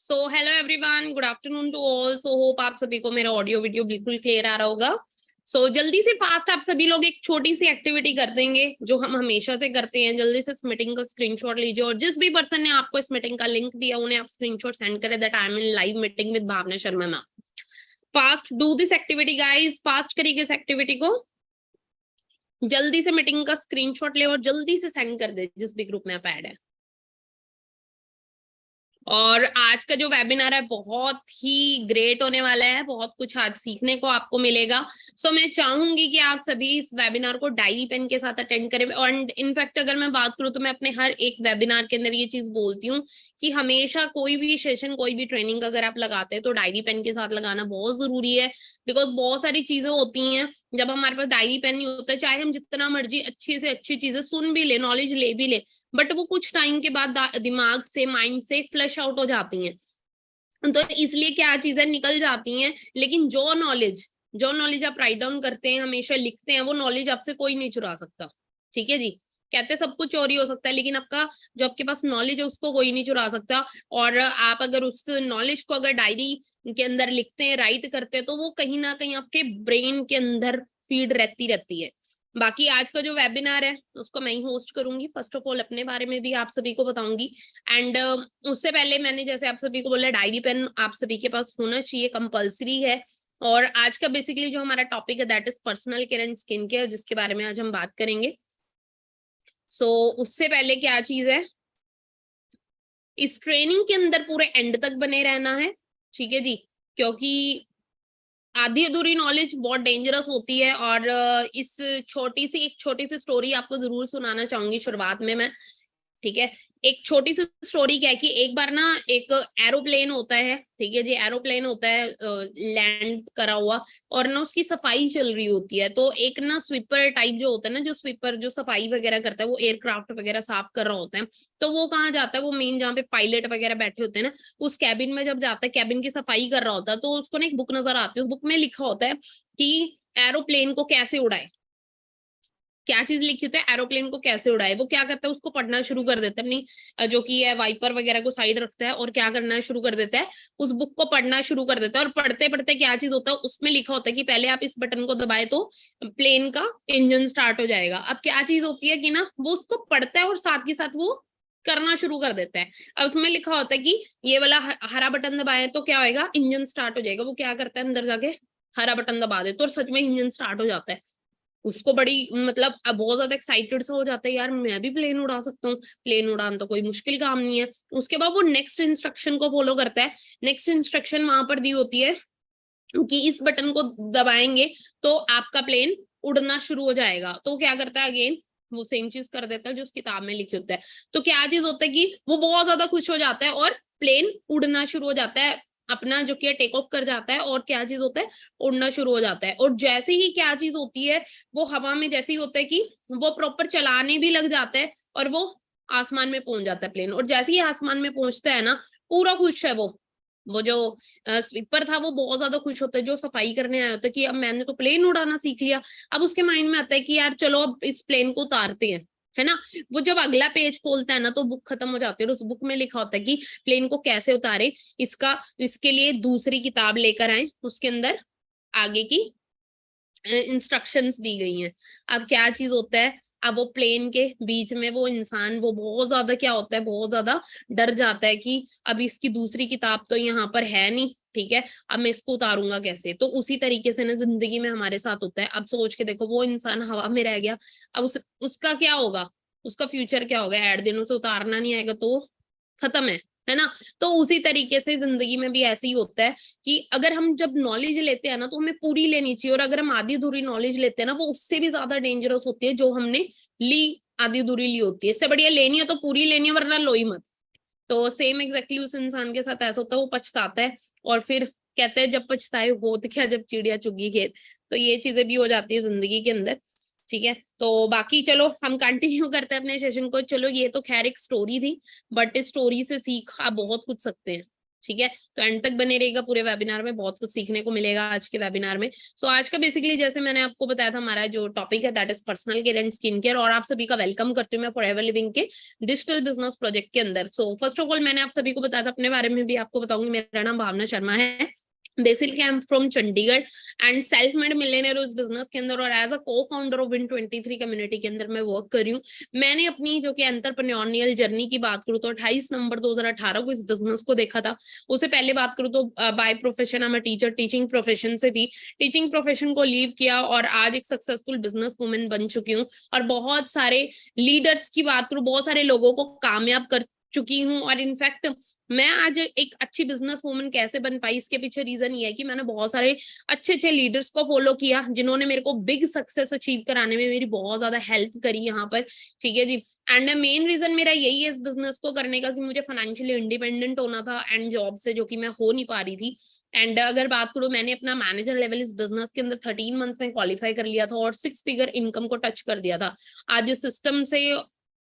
So hello everyone, good afternoon to all. So hope आप सभी को मेरा ऑडियो वीडियो बिल्कुल क्लियर आ रहा होगा। सो जल्दी से फास्ट आप सभी लोग एक छोटी सी एक्टिविटी कर देंगे जो हम हमेशा से करते हैं। जल्दी से इस मीटिंग का स्क्रीनशॉट लीजिए और जिस भी पर्सन ने आपको इस मीटिंग का लिंक दिया उन्हें आप स्क्रीनशॉट सेंड करें that I am in live meeting with Bhavna Sharma ma'am. Fast do this activity guys, fast करिए इस एक्टिविटी को। जल्दी से मीटिंग का स्क्रीनशॉट ले और जल्दी से सेंड कर दे जिस भी ग्रुप में आप ऐड है। और आज का जो वेबिनार है बहुत ही ग्रेट होने वाला है, बहुत कुछ आज सीखने को आपको मिलेगा। सो मैं चाहूंगी कि आप सभी इस वेबिनार को डायरी पेन के साथ अटेंड करें। और इनफैक्ट अगर मैं बात करूं तो मैं अपने हर एक वेबिनार के अंदर ये चीज बोलती हूँ कि हमेशा कोई भी सेशन, कोई भी ट्रेनिंग अगर आप लगाते हैं तो डायरी पेन के साथ लगाना बहुत जरूरी है। बिकॉज बहुत सारी चीजें होती हैं जब हमारे पास डायरी पेन नहीं होता है, चाहे हम जितना मर्जी अच्छी से अच्छी चीजें सुन भी ले, नॉलेज ले भी ले, बट वो कुछ टाइम के बाद दिमाग से, माइंड से फ्लश आउट हो जाती हैं। तो इसलिए क्या चीजें निकल जाती हैं, लेकिन जो नॉलेज आप राइट डाउन करते हैं, हमेशा लिखते हैं, वो नॉलेज आपसे कोई नहीं चुरा सकता। ठीक है जी। कहते सब कुछ चोरी हो सकता है लेकिन आपका जो आपके पास नॉलेज है उसको कोई नहीं चुरा सकता। और आप अगर उस नॉलेज को अगर डायरी के अंदर लिखते हैं, राइट करते हैं, तो वो कहीं ना कहीं आपके ब्रेन के अंदर फीड रहती है। बाकी आज का जो वेबिनार है उसको मैं ही होस्ट करूंगी। फर्स्ट ऑफ ऑल अपने बारे में भी आप सभी को बताऊंगी। एंड उससे पहले मैंने जैसे आप सभी को बोला, डायरी पेन आप सभी के पास होना चाहिए, कंपलसरी है। और आज का बेसिकली जो हमारा टॉपिक है that is personal care and skin care, जिसके बारे में आज हम बात करेंगे। सो उससे पहले क्या चीज है, इस ट्रेनिंग के अंदर पूरे एंड तक बने रहना है। ठीक है जी, क्योंकि आधी अधूरी नॉलेज बहुत डेंजरस होती है। और इस एक छोटी सी स्टोरी आपको जरूर सुनाना चाहूंगी शुरुआत में मैं। ठीक है, एक छोटी सी स्टोरी क्या है कि एक बार ना एक एरोप्लेन होता है। ठीक है जी, एरोप्लेन होता है लैंड करा हुआ, और ना उसकी सफाई चल रही होती है। तो एक ना स्वीपर टाइप जो होता है ना, जो स्वीपर जो सफाई वगैरह करता है, वो एयरक्राफ्ट वगैरह साफ कर रहा होता है। तो वो कहाँ जाता है, वो मेन जहाँ पे पायलट वगैरह बैठे होते हैं ना, उस कैबिन में जब जाता है, कैबिन की सफाई कर रहा होता है, तो उसको ना एक बुक नजर आती है। उस बुक में लिखा होता है कि एरोप्लेन को कैसे उड़ाए। क्या चीज लिखी होती है, एरोप्लेन को कैसे उड़ाए। वो क्या करता है, उसको पढ़ना शुरू कर देता है, अपनी जो की है वाइपर वगैरह को साइड रखता है और क्या करना शुरू कर देता है, उस बुक को पढ़ना शुरू कर देता है। और पढ़ते पढ़ते क्या चीज होता है, उसमें लिखा होता है कि पहले आप इस बटन को दबाए तो प्लेन का इंजन स्टार्ट हो जाएगा। अब क्या चीज होती है कि ना, वो उसको पढ़ता है और साथ के साथ वो करना शुरू कर देता है। अब उसमें लिखा होता है कि ये वाला हरा बटन दबाए तो क्या होएगा, इंजन स्टार्ट हो जाएगा। वो क्या करता है, अंदर जाके हरा बटन दबा देता है और सच में इंजन स्टार्ट हो जाता है। उसको बड़ी मतलब अब बहुत ज्यादा एक्साइटेड सा हो जाता है, यार मैं भी प्लेन उड़ा सकता हूँ, प्लेन उड़ाना तो कोई मुश्किल काम नहीं है। उसके बाद वो नेक्स्ट इंस्ट्रक्शन को फॉलो करता है। नेक्स्ट इंस्ट्रक्शन वहां पर दी होती है कि इस बटन को दबाएंगे तो आपका प्लेन उड़ना शुरू हो जाएगा। तो क्या करता है, अगेन वो सेम चीज कर देता है जो उस किताब में लिखी होता है। तो क्या चीज होता है कि वो बहुत ज्यादा खुश हो जाता है और प्लेन उड़ना शुरू हो जाता है, अपना जो कि टेक ऑफ कर जाता है। और क्या चीज होता है, उड़ना शुरू हो जाता है। और जैसे ही क्या चीज होती है, वो हवा में जैसे ही होता है कि वो प्रॉपर चलाने भी लग जाता है और वो आसमान में पहुंच जाता है प्लेन। और जैसे ही आसमान में पहुंचता है ना, पूरा खुश है वो जो स्वीपर था वो बहुत ज्यादा खुश होता है, जो सफाई करने आया होता है कि अब मैंने तो प्लेन उड़ाना सीख लिया। अब उसके माइंड में आता है कि यार चलो अब इस प्लेन को उतारते हैं, है ना। वो जब अगला पेज खोलता है ना तो बुक खत्म हो जाती है और उस बुक में लिखा होता है कि प्लेन को कैसे उतारे, इसके लिए दूसरी किताब लेकर आए, उसके अंदर आगे की इंस्ट्रक्शंस दी गई हैं। अब क्या चीज होता है, अब वो प्लेन के बीच में वो इंसान वो बहुत ज्यादा क्या होता है, बहुत ज्यादा डर जाता है कि अब इसकी दूसरी किताब तो यहाँ पर है नहीं। ठीक है, अब मैं इसको उतारूंगा कैसे। तो उसी तरीके से ना जिंदगी में हमारे साथ होता है। अब सोच के देखो, वो इंसान हवा में रह गया, अब उसका क्या होगा, उसका फ्यूचर क्या होगा। एट दिन उसे उतारना नहीं आएगा तो खत्म है ना। तो उसी तरीके से जिंदगी में भी ऐसे ही होता है कि अगर हम जब नॉलेज लेते हैं ना तो हमें पूरी लेनी चाहिए। और अगर हम आधी अधूरी नॉलेज लेते हैं ना, वो उससे भी ज्यादा डेंजरस होती है जो हमने ली, आधी अधूरी ली होती है। इससे बढ़िया लेनी है तो पूरी लेनी है, वरना लो ही मत। तो सेम एग्जैक्टली उस इंसान के साथ ऐसा होता है, वो पछताता है और फिर कहते हैं जब पछताए हो तो क्या, जब चिड़िया चुगी खेत। तो ये चीजें भी हो जाती है जिंदगी के अंदर। ठीक है, तो बाकी चलो हम कंटिन्यू करते हैं अपने सेशन को। चलो ये तो खैर एक स्टोरी थी, बट इस स्टोरी से सीख आप बहुत कुछ सकते हैं। ठीक है। तो एंड तक बने रहेगा पूरे वेबिनार में, बहुत कुछ सीखने को मिलेगा आज के वेबिनार में। सो आज का बेसिकली जैसे मैंने आपको बताया था, हमारा जो टॉपिक है that is personal care and skin care, और आप सभी का वेलकम करती हूँ मैं फॉरएवर लिविंग के डिजिटल बिजनेस प्रोजेक्ट के अंदर। सो फर्स्ट ऑफ ऑल मैंने आप सभी को बताया था, अपने बारे में भी आपको बताऊंगी। मेरा नाम भावना शर्मा है, basically I am from Chandigarh and self made millionaire उस बिजनेस के अंदर, और एज अ को फाउंडर ऑफ Win23 कम्युनिटी के अंदर मैं वर्क कर रही हूँ। मैंने अपनी जो कि एंटरप्रेन्योरियल जर्नी की बात करूँ तो 28 नवंबर 2018 को इस बिजनेस को देखा था। उससे पहले बात करूँ तो by profession I am teacher, teaching profession से थी, टीचिंग प्रोफेशन को लीव किया और आज एक सक्सेसफुल बिजनेस वुमेन बन चुकी हूँ। और बहुत सारे लीडर्स की बात करूँ, बहुत सारे लोगों को कामयाब कर चुकी हूँ। और इनफैक्ट मैं आज एक अच्छी बिजनेस वूमन कैसे बन पाई, इसके पीछे रीजन ये है कि मैंने बहुत सारे अच्छे अच्छे लीडर्स को फॉलो किया, जिन्होंने मेरे को बिग सक्सेस अचीव कराने में मेरी बहुत ज्यादा हेल्प करी यहाँ पर, ठीक है जी। एंड मेन रीजन मेरा यही है इस बिजनेस को करने का कि मुझे फाइनेंशियली इंडिपेंडेंट होना था एंड जॉब से, जो कि मैं हो नहीं पा रही थी। एंड अगर बात करूं, मैंने अपना मैनेजर लेवल इस बिजनेस के अंदर 13 मंथ में क्वालिफाई कर लिया था और 6 फिगर इनकम को टच कर दिया था। आज इस सिस्टम से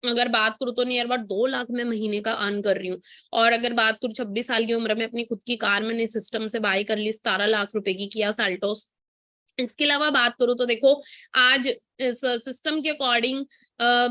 अगर बात करूं तो नियर अबाउट 2 लाख मैं महीने का अर्न कर रही हूँ। और अगर बात करूं 26 साल की उम्र में अपनी खुद की कार मैंने सिस्टम से बाय कर ली 17 लाख रुपए की किया साल्टोस। इसके अलावा बात करूं तो देखो, आज इस सिस्टम के अकॉर्डिंग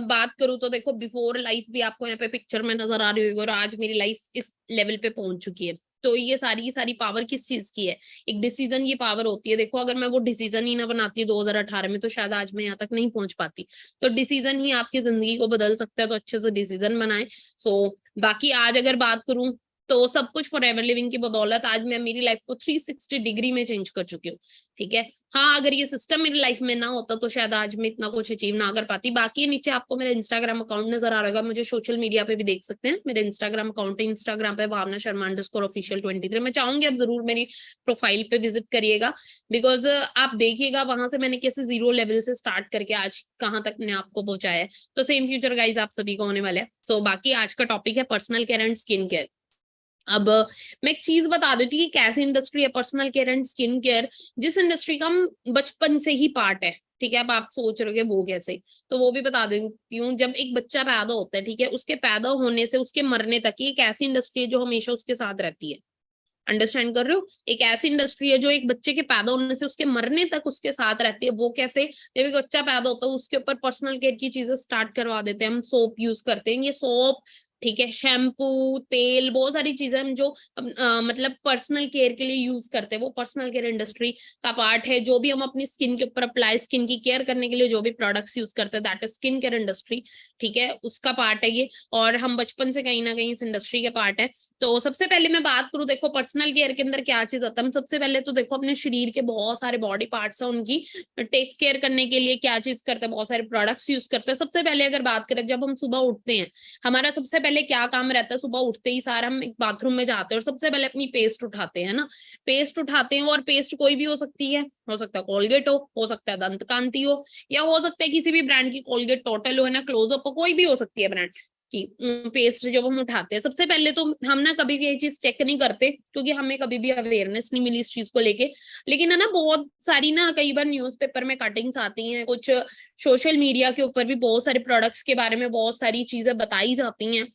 बात करूं तो देखो, बिफोर लाइफ भी आपको यहाँ पे पिक्चर में नजर आ रही होगी, और आज मेरी लाइफ इस लेवल पे पहुंच चुकी है। तो ये सारी पावर किस चीज की है? एक डिसीजन की पावर होती है। देखो अगर मैं वो डिसीजन ही ना बनाती 2018 में तो शायद आज मैं यहाँ तक नहीं पहुंच पाती। तो डिसीजन ही आपकी जिंदगी को बदल सकता है, तो अच्छे से डिसीजन बनाए। सो बाकी आज अगर बात करूं तो सब कुछ फॉरएवर लिविंग की बदौलत आज मैं मेरी लाइफ को 360 डिग्री में चेंज कर चुकी हूँ, ठीक है। हाँ, अगर ये सिस्टम मेरी लाइफ में ना होता तो शायद आज मैं इतना कुछ अचीव ना कर पाती। बाकी नीचे आपको मेरा इंस्टाग्राम अकाउंट नजर आ रहा होगा, मुझे सोशल मीडिया पे भी देख सकते हैं। मेरे इंस्टाग्राम अकाउंट है, इंस्टाग्राम पे भावना शर्मा _official 23। मैं चाहूंगी आप जरूर मेरी प्रोफाइल पे विजिट करिएगा, बिकॉज आप देखिएगा वहां से मैंने कैसे जीरो लेवल से स्टार्ट करके आज कहाँ तक मैंने आपको पहुंचाया है। तो सेम फ्यूचर गाइज आप सभी को होने वाले हैं। सो बाकी आज का टॉपिक है personal care and skin care. अब मैं एक चीज बता देती कि कैसी इंडस्ट्री है personal care and skin care, जिस इंडस्ट्री का हम बचपन से ही पार्ट है, ठीक है। अब आप सोच रहे हो वो कैसे, तो वो भी बता देती हूँ। जब एक बच्चा पैदा होता है, ठीक है, उसके पैदा होने से उसके मरने तक एक ऐसी इंडस्ट्री है जो हमेशा उसके साथ रहती है। अंडरस्टैंड कर रहे हो? एक ऐसी इंडस्ट्री है जो एक बच्चे के पैदा होने से उसके मरने तक उसके साथ रहती है। वो कैसे? जब एक बच्चा पैदा होता है उसके ऊपर पर्सनल केयर की चीजें स्टार्ट करवा देते हैं, हम सोप यूज करते हैं, ये सोप, ठीक है, शैम्पू, तेल, बहुत सारी चीजें हम जो मतलब पर्सनल केयर के लिए यूज करते हैं, वो पर्सनल केयर इंडस्ट्री का पार्ट है। जो भी हम अपनी स्किन के ऊपर अप्लाई, स्किन की केयर करने के लिए जो भी प्रोडक्ट्स यूज करते हैं that is skin care industry, ठीक है, उसका पार्ट है ये। और हम बचपन से कहीं ना कहीं इस इंडस्ट्री के पार्ट है। तो सबसे पहले मैं बात करूं, देखो पर्सनल केयर के अंदर क्या चीज आता है। हम सबसे पहले तो देखो अपने शरीर के बहुत सारे बॉडी पार्ट्स है, उनकी टेक केयर करने के लिए क्या चीज करते हैं, बहुत सारे प्रोडक्ट्स यूज करते हैं। सबसे पहले अगर बात करें, जब हम सुबह उठते हैं, हमारा सबसे पहले क्या काम रहता है? सुबह उठते ही सारा हम एक बाथरूम में जाते हैं और सबसे पहले अपनी पेस्ट उठाते हैं ना, पेस्ट उठाते हैं। और पेस्ट कोई भी हो सकती है, हो सकता है कोलगेट हो सकता है दंत कांति हो, या हो सकता है किसी भी ब्रांड की कोलगेट टोटल हो, है ना, क्लोजअप हो, कोई भी हो सकती है ब्रांड की पेस्ट। जब हम उठाते हैं सबसे पहले तो हम ना कभी भी ये चीज चेक नहीं करते, क्योंकि हमें कभी भी अवेयरनेस नहीं मिली इस चीज को लेके। लेकिन है ना, बहुत सारी ना कई बार न्यूज़पेपर में कटिंग्स आती हैं, कुछ सोशल मीडिया के ऊपर भी बहुत सारे प्रोडक्ट्स के बारे में बहुत सारी चीजें बताई जाती हैं,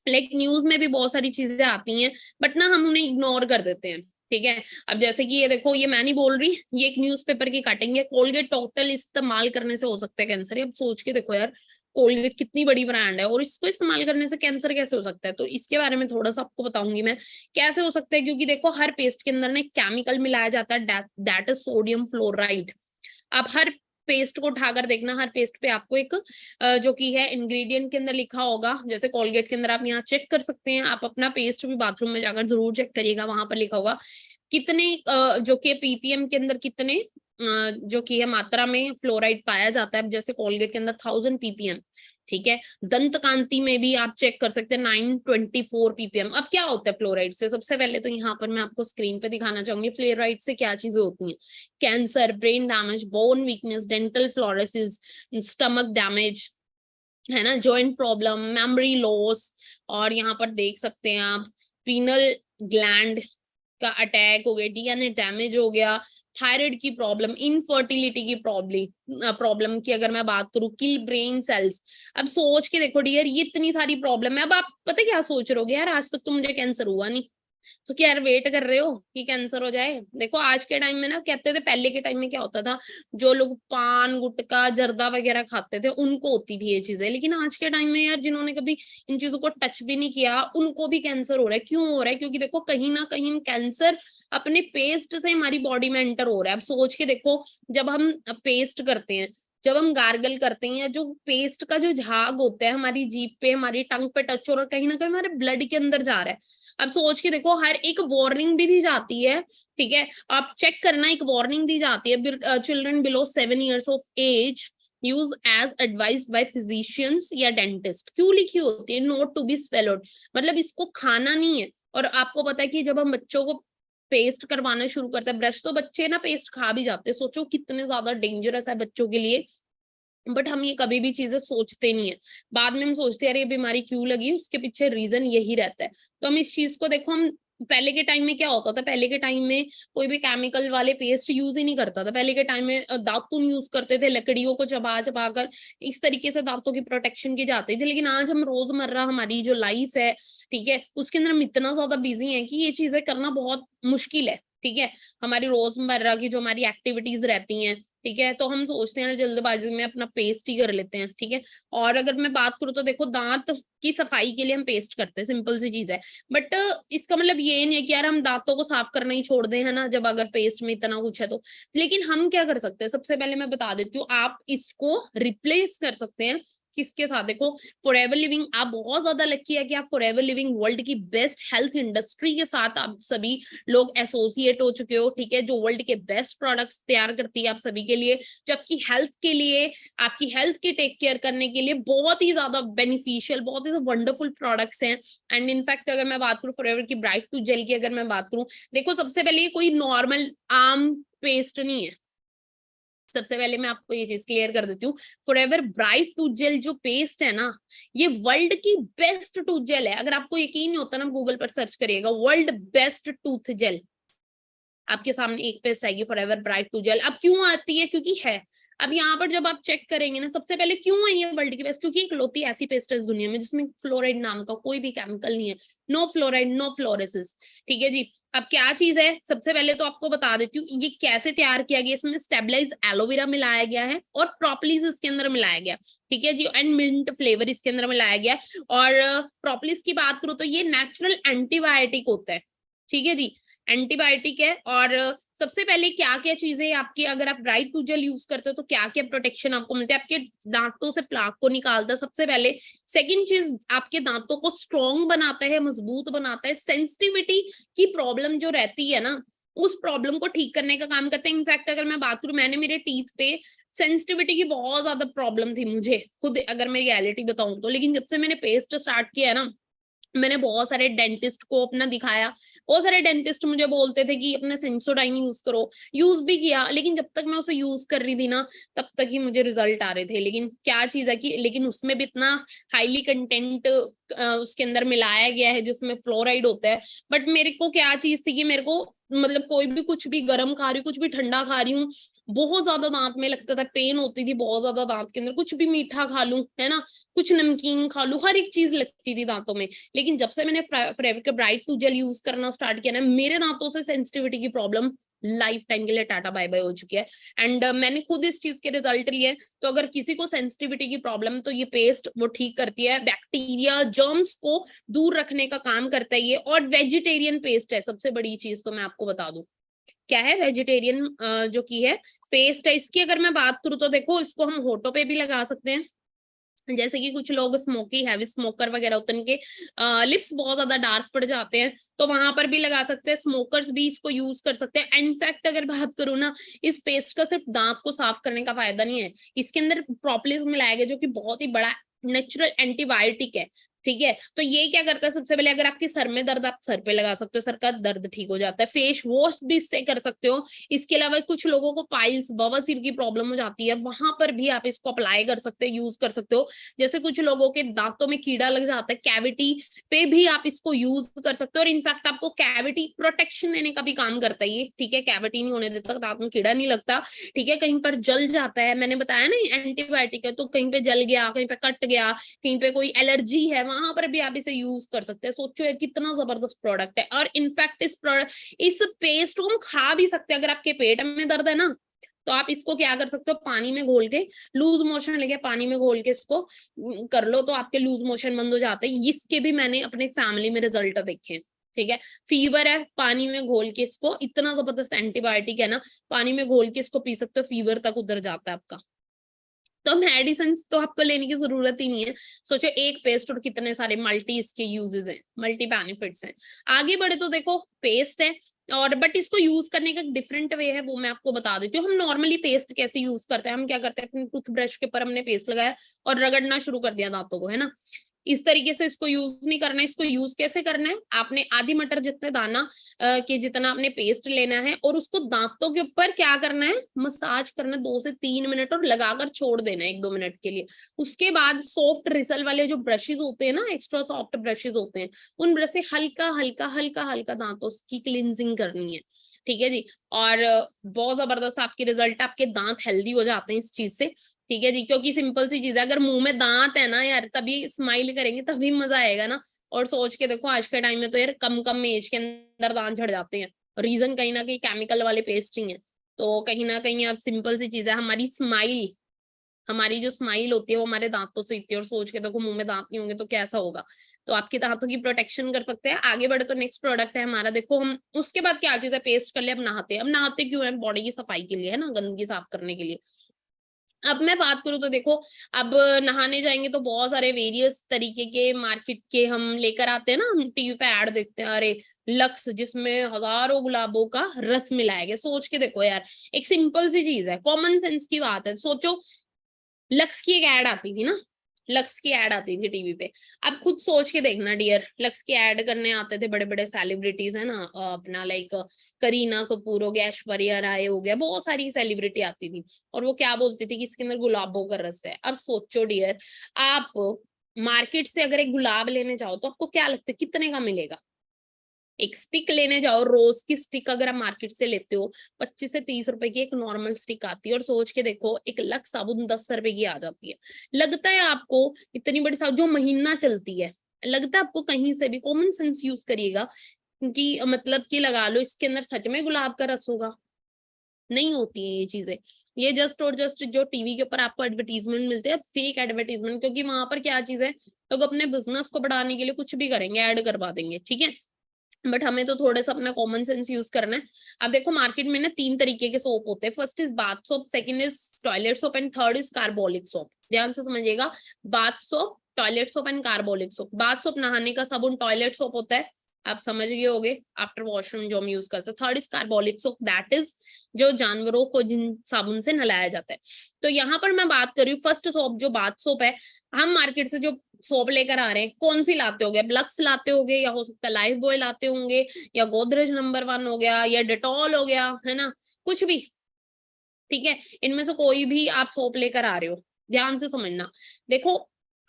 लाइक न्यूज में भी बहुत सारी चीजें आती हैं, बट ना हम उन्हें इग्नोर कर देते हैं, ठीक है। अब जैसे कि ये देखो, ये मैं नहीं बोल रही, ये एक न्यूज़पेपर की कटिंग है, कोलगेट टोटल इस्तेमाल करने से हो सकता है कैंसर। अब सोच के देखो यार, कोलगेट कितनी बड़ी ब्रांड है और इसको इस्तेमाल करने से कैंसर कैसे हो सकता है? तो इसके बारे में थोड़ा सा आपको बताऊंगी मैं कैसे हो सकता है। क्योंकि देखो हर पेस्ट के अंदर ना एक केमिकल मिलाया जाता है, दैट इज सोडियम फ्लोराइड। आप हर पेस्ट को उठाकर देखना, हर पेस्ट पे आपको एक जो कि है इंग्रेडिएंट के अंदर लिखा होगा। जैसे कोलगेट के अंदर आप यहाँ चेक कर सकते हैं, आप अपना पेस्ट भी बाथरूम में जाकर जरूर चेक करिएगा, वहां पर लिखा होगा कितने जो कि पीपीएम के अंदर कितने जो कि है मात्रा में फ्लोराइड पाया जाता है। जैसे कोलगेट के अंदर 1000 पीपीएम, ठीक है। दंत कांति में भी आप चेक कर सकते हैं 924 पीपीएम। अब क्या होता है फ्लोराइड से? सबसे पहले तो यहाँ पर मैं आपको स्क्रीन पे दिखाना चाहूंगी फ्लोराइड से क्या चीजें होती हैं। Cancer, brain damage, bone weakness, dental fluorosis, stomach damage, है ना, जॉइंट प्रॉब्लम, मेमोरी लॉस, और यहाँ पर देख सकते हैं आप पीनल ग्लैंड का अटैक हो गया, डीएनए डैमेज हो गया, थायराइड की प्रॉब्लम, इनफर्टिलिटी की प्रॉब्लम की अगर मैं बात करूं, किल ब्रेन सेल्स। अब सोच के देखो डियर, ये इतनी सारी प्रॉब्लम है। अब आप पता क्या सोच रहे हो, यार आज तक तो मुझे कैंसर हुआ नहीं, तो क्या यार वेट कर रहे हो कि कैंसर हो जाए? देखो आज के टाइम में ना, कहते थे पहले के टाइम में क्या होता था, जो लोग पान गुटखा जर्दा वगैरह खाते थे उनको होती थी ये चीजें, लेकिन आज के टाइम में यार जिन्होंने कभी इन चीजों को टच भी नहीं किया उनको भी कैंसर हो रहा है। क्यों हो रहा है? क्योंकि देखो कहीं ना कहीं कैंसर अपने पेस्ट से हमारी बॉडी में एंटर हो रहा है। अब सोच के देखो, जब हम पेस्ट करते हैं, जब हम गार्गल करते हैं, या जो पेस्ट का जो झाग होता है हमारी जीभ पे हमारी टंग पे टच हो रहा है, कहीं ना कहीं हमारे ब्लड के अंदर जा रहा है। अब सोच के देखो, हर एक वार्निंग भी दी जाती है, ठीक है, आप चेक करना, एक वार्निंग दी जाती है, children below 7 years of age use age advised by physicians या डेंटिस्ट। क्यों लिखी होती है? नोट टू बी स्वेलोड, मतलब इसको खाना नहीं है। और आपको पता है कि जब हम बच्चों को पेस्ट करवाना शुरू करते हैं, ब्रश, तो बच्चे ना पेस्ट खा भी जाते हैं। सोचो कितने ज्यादा डेंजरस है बच्चों के लिए। बट हम ये कभी भी चीजें सोचते नहीं है, बाद में हम सोचते हैं अरे ये बीमारी क्यों लगी, उसके पीछे रीजन यही रहता है। तो हम इस चीज को देखो, हम पहले के टाइम में क्या होता था, पहले के टाइम में कोई भी केमिकल वाले पेस्ट यूज ही नहीं करता था। पहले के टाइम में दातुन यूज करते थे, लकड़ियों को चबा चबा कर इस तरीके से दांतों की प्रोटेक्शन की जाती थी। लेकिन आज हम रोजमर्रा हमारी जो लाइफ है, ठीक है, उसके अंदर हम इतना ज्यादा बिजी है कि ये चीजें करना बहुत मुश्किल है। ठीक है, हमारी रोजमर्रा की जो हमारी एक्टिविटीज रहती हैं, ठीक है, तो हम सोचते हैं जल्दबाजी में अपना पेस्ट ही कर लेते हैं। ठीक है, और अगर मैं बात करूँ तो देखो, दांत की सफाई के लिए हम पेस्ट करते हैं, सिंपल सी चीज है। बट इसका मतलब ये नहीं है कि यार हम दांतों को साफ करना ही छोड़ दें, है ना, जब अगर पेस्ट में इतना कुछ है तो। लेकिन हम क्या कर सकते हैं, सबसे पहले मैं बता देती हूँ, आप इसको रिप्लेस कर सकते हैं किसके साथ? देखो, फॉरएवर लिविंग, आप बहुत ज्यादा लकी है कि आप फॉरएवर लिविंग वर्ल्ड की बेस्ट हेल्थ इंडस्ट्री के साथ आप सभी लोग एसोसिएट हो चुके हो। ठीक है, जो वर्ल्ड के बेस्ट प्रोडक्ट्स तैयार करती है आप सभी के लिए, जो आपकी हेल्थ के लिए, आपकी हेल्थ की टेक केयर करने के लिए बहुत ही ज्यादा बेनिफिशियल, बहुत ही वंडरफुल प्रोडक्ट्स हैं। एंड इनफैक्ट अगर मैं बात करूं फॉरएवर की ब्राइट टू जेल की, अगर मैं बात करूं, देखो सबसे पहले ये कोई नॉर्मल आम पेस्ट नहीं है। सबसे पहले मैं आपको ये चीज क्लियर कर देती हूँ, फॉरएवर ब्राइट टूथ जेल जो पेस्ट है ना, ये वर्ल्ड की बेस्ट टूथ जेल है। अगर आपको यकीन नहीं होता ना, गूगल पर सर्च करिएगा वर्ल्ड बेस्ट टूथ जेल, आपके सामने एक पेस्ट आएगी फॉरएवर ब्राइट टूथ जेल। अब क्यों आती है? क्योंकि है। अब यहाँ पर जब आप चेक करेंगे ना, सबसे पहले क्यों है ये वर्ल्ड की बेस्ट, क्योंकि एक लौती ऐसी पेस्ट है इस दुनिया में जिसमें फ्लोराइड नाम का कोई भी केमिकल नहीं है। No fluoride, no fluorosis. ठीक है जी। अब क्या चीज है, सबसे पहले तो आपको बता देती हूँ ये कैसे तैयार किया गया। इसमें स्टेबलाइज एलोवेरा मिलाया गया है और प्रोपलीज इसके अंदर मिलाया गया। ठीक है जी, एंड मिंट फ्लेवर इसके अंदर मिलाया गया। और प्रोपलीज की बात करूँ तो ये नेचुरल एंटीबायोटिक होता है। ठीक है जी, एंटीबायोटिक है। और सबसे पहले क्या क्या चीजें आपकी, अगर आप ब्राइट टूथ जेल यूज करते हो तो क्या क्या प्रोटेक्शन आपको मिलता है, आपके दांतों से प्लाक को निकालता है सबसे पहले। सेकंड चीज, आपके दांतों को स्ट्रॉन्ग बनाता है, मजबूत बनाता है। सेंसिटिविटी की प्रॉब्लम जो रहती है ना, उस प्रॉब्लम को ठीक करने का काम करते हैं। इनफैक्ट अगर मैं बात करूं, मैंने मेरे टीथ पे सेंसिटिविटी की बहुत ज्यादा प्रॉब्लम थी मुझे खुद, अगर मैं रियलिटी बताऊं तो। लेकिन जब से मैंने पेस्ट स्टार्ट किया है ना, मैंने बहुत सारे डेंटिस्ट को अपना दिखाया। बहुत सारे डेंटिस्ट मुझे बोलते थे कि अपने सेंसोडाइन यूज करो, यूज भी किया, लेकिन जब तक मैं उसे यूज कर रही थी ना, तब तक ही मुझे रिजल्ट आ रहे थे। लेकिन क्या चीज है कि, लेकिन उसमें भी इतना हाईली कंटेंट उसके अंदर मिलाया गया है जिसमें फ्लोराइड होता है। बट मेरे को क्या चीज थी कि मेरे को, मतलब कोई भी कुछ भी गर्म खा रही हूँ, कुछ भी ठंडा खा रही हूँ, बहुत ज्यादा दांत में लगता था, पेन होती थी बहुत ज्यादा दांत के अंदर। कुछ भी मीठा खा लूं, है ना, कुछ नमकीन खा लूं, हर एक चीज लगती थी दांतों में। लेकिन जब से मैंने फॉरएवर का ब्राइट टूथ जेल यूज करना स्टार्ट किया ना, मेरे दांतों से सेंसिटिविटी की प्रॉब्लम लाइफ टाइम के लिए टाटा बाय बाय हो चुकी है। एंड मैंने खुद इस चीज के रिजल्ट लिए। तो अगर किसी को सेंसिटिविटी की प्रॉब्लम, तो ये पेस्ट वो ठीक करती है, बैक्टीरिया जर्म्स को दूर रखने का काम करता है ये। और वेजिटेरियन पेस्ट है, सबसे बड़ी चीज तो मैं आपको बता दूं क्या है, वेजिटेरियन जो की है पेस्ट है। इसकी अगर मैं बात करूं तो देखो, इसको हम होठों पे भी लगा सकते हैं। जैसे कि कुछ लोग स्मोकी हैवी स्मोकर वगैरह होते हैं, उनके लिप्स बहुत ज्यादा डार्क पड़ जाते हैं, तो वहां पर भी लगा सकते हैं। स्मोकर्स भी इसको यूज कर सकते हैं। इनफैक्ट अगर बात करूँ ना, इस पेस्ट का सिर्फ दांत को साफ करने का फायदा नहीं है, इसके अंदर प्रोपलिस मिलाया गया जो कि बहुत ही बड़ा नेचुरल एंटीबायोटिक है। ठीक है, तो ये क्या करता है, सबसे पहले अगर आपके सर में दर्द, आप सर पे लगा सकते हो, सर का दर्द ठीक हो जाता है। फेस वॉश भी इससे कर सकते हो। इसके अलावा कुछ लोगों को पाइल्स, बवासीर की प्रॉब्लम हो जाती है, वहां पर भी आप इसको अप्लाई कर सकते हो, यूज कर सकते हो। जैसे कुछ लोगों के दांतों में कीड़ा लग जाता है, कैविटी पे भी आप इसको यूज कर सकते हो। और इनफैक्ट आपको कैविटी प्रोटेक्शन देने का भी काम करता है ये। ठीक है, कैविटी नहीं होने देता, दांत में कीड़ा नहीं लगता। ठीक है, कहीं पर जल जाता है, मैंने बताया ना एंटीबायोटिक है, तो कहीं पे जल गया, कहीं पे कट गया, कहीं पे कोई एलर्जी है, वहां वहां पर भी आप इसे यूज कर सकते हैं। सोचो ये कितना जबरदस्त प्रोडक्ट है। और इनफैक्ट इस पेस्ट को हम खा भी सकते हैं। अगर आपके पेट में दर्द है ना, तो आप इसको क्या कर सकते हो, पानी में घोल के, लूज मोशन लेके पानी में घोल के इसको कर लो, तो आपके लूज मोशन बंद हो जाते हैं। इसके भी मैंने अपने फैमिली में रिजल्ट देखे हैं। ठीक है, फीवर है, पानी में घोल के इसको, इतना जबरदस्त एंटीबायोटिक है ना, पानी में घोल के इसको पी सकते हो, फीवर तक उतर जाता है आपका। तो मेडिसिन तो आपको लेने की जरूरत ही नहीं है। सोचो एक पेस्ट और कितने सारे मल्टी इसके यूजेस हैं, मल्टी बेनिफिट्स हैं। आगे बढ़े तो देखो पेस्ट है, और बट इसको यूज करने का डिफरेंट वे है, वो मैं आपको बता देती हूँ। हम नॉर्मली पेस्ट कैसे यूज करते हैं, हम क्या करते हैं, अपने टूथब्रश के ऊपर हमने पेस्ट लगाया और रगड़ना शुरू कर दिया दांतों को, है ना। इस तरीके से इसको यूज नहीं करना है। इसको यूज कैसे करना है, आपने आधी मटर जितने दाना कि जितना आपने पेस्ट लेना है, और उसको दांतों के ऊपर क्या करना है, मसाज करना है 2 से 3 मिनट, और लगाकर छोड़ देना है 1-2 मिनट के लिए। उसके बाद सॉफ्ट रिसल वाले जो ब्रशेज होते हैं ना, एक्स्ट्रा सॉफ्ट ब्रशेज होते हैं, उन ब्रश से हल्का हल्का हल्का हल्का दांतों की क्लींजिंग करनी है। ठीक है जी। और बहुत जबरदस्त आपके रिजल्ट, आपके दांत हेल्दी हो जाते हैं इस चीज से। ठीक है जी, क्योंकि सिंपल सी चीज है, अगर मुंह में दांत है ना यार, तभी स्माइल करेंगे, तभी मजा आएगा ना। और सोच के देखो आज के टाइम में तो यार कम कम एज के अंदर दांत झड़ जाते हैं, रीजन कहीं ना कहीं केमिकल वाले पेस्ट ही है। तो कहीं ना कहीं अब सिंपल सी चीज है, हमारी स्माइल, हमारी जो स्माइल होती है वो हमारे दांतों से होती है। और सोच के देखो मुंह में दांत नहीं होंगे तो कैसा होगा। तो आपके दांतों की प्रोटेक्शन कर सकते हैं। आगे बढ़े तो नेक्स्ट प्रोडक्ट है हमारा, देखो हम उसके बाद क्या चीज है, पेस्ट कर लिया, अब नहाते हैं। अब नहाते क्यों है, बॉडी की सफाई के लिए, है ना, गंदगी साफ करने के लिए। अब मैं बात करूं तो देखो, अब नहाने जाएंगे तो बहुत सारे वेरियस तरीके के मार्केट के हम लेकर आते हैं ना, हम टीवी पे ऐड देखते हैं, अरे लक्स जिसमें हजारों गुलाबों का रस मिलाया गया। सोच के देखो यार, एक सिंपल सी चीज है, कॉमन सेंस की बात है। सोचो लक्स की एक ऐड आती थी ना, लक्स की ऐड आती थी टीवी पे। अब खुद सोच के देखना डियर, लक्स की ऐड करने आते थे बड़े बड़े सेलिब्रिटीज, है ना, अपना लाइक करीना कपूर हो गया, ऐश्वर्या राय हो गया, बहुत सारी सेलिब्रिटी आती थी, और वो क्या बोलती थी कि इसके अंदर गुलाबों का रस है। अब सोचो डियर, आप मार्केट से अगर एक गुलाब लेने जाओ तो आपको क्या लगता है कितने का मिलेगा। एक स्टिक लेने जाओ, रोज की स्टिक अगर आप मार्केट से लेते हो, 25 से 30 रुपए की एक नॉर्मल स्टिक आती है। और सोच के देखो एक लक्स साबुन 10 रुपए की आ जाती है। लगता है आपको इतनी बड़ी साबुन जो महीना चलती है, लगता है आपको कहीं से भी, कॉमन सेंस यूज करिएगा कि मतलब कि लगा लो इसके अंदर सच में गुलाब का रस होगा। नहीं होती है ये चीजें। ये जस्ट और जस्ट जो टीवी के ऊपर आपको एडवर्टीजमेंट मिलते हैं, फेक एडवर्टीजमेंट, क्योंकि वहां पर क्या चीज है, लोग अपने बिजनेस को बढ़ाने के लिए कुछ भी करेंगे, ऐड करवा देंगे। ठीक है, बट हमें तो थोड़ा सा अपना कॉमन सेंस यूज करना है। अब देखो मार्केट में ना 3 तरीके के सोप होते हैं, first is bath soap, second is toilet soap, and third is carbolic soap. ध्यान से समझिएगा, bath soap, toilet soap and carbolic soap. Bath soap नहाने का साबुन, टॉयलेट सोप होता है, आप समझ गए होगे, आफ्टर वॉशरूम जो हम यूज करते हैं। Third is carbolic soap, that is जो जानवरों को जिन साबुन से नहलाया जाता है। तो यहाँ पर मैं बात कर रही हूँ फर्स्ट सोप जो बाथ सोप है। हम मार्केट से जो सोप लेकर आ रहे हैं, कौन सी लाते होगे, लक्स लाते होगे, या हो सकता है लाइफ बॉय लाते होंगे, या गोदरेज नंबर 1 हो गया, या डेटॉल हो गया, है ना, कुछ भी। ठीक है, इनमें से कोई भी आप सोप लेकर आ रहे हो, ध्यान से समझना। देखो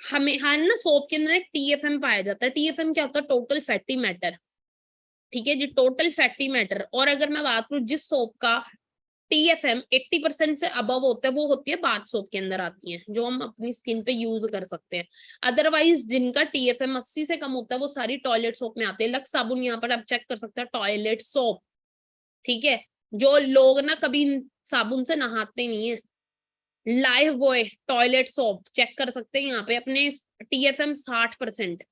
हमें हर ना सोप के अंदर एक टीएफएम पाया जाता है। टीएफएम क्या होता है, टोटल फैटी मैटर। ठीक है जी, टोटल फैटी मैटर। और अगर मैं बात करूं जिस सोप का टीएफएम 80% से अबव होता है, वो होती है बाथ सोप के अंदर आती है, जो हम अपनी स्किन पे यूज कर सकते हैं। अदरवाइज जिनका टीएफएम 80 से कम होता है, वो सारी टॉयलेट सोप में आते हैं। लक्स साबुन यहाँ पर आप चेक कर सकते हैं, टॉयलेट सोप। ठीक है, जो लोग ना कभी साबुन से नहाते नहीं है, Lifebuoy toilet soap check कर सकते हैं यहाँ पे, अपने टीएफएम 60%।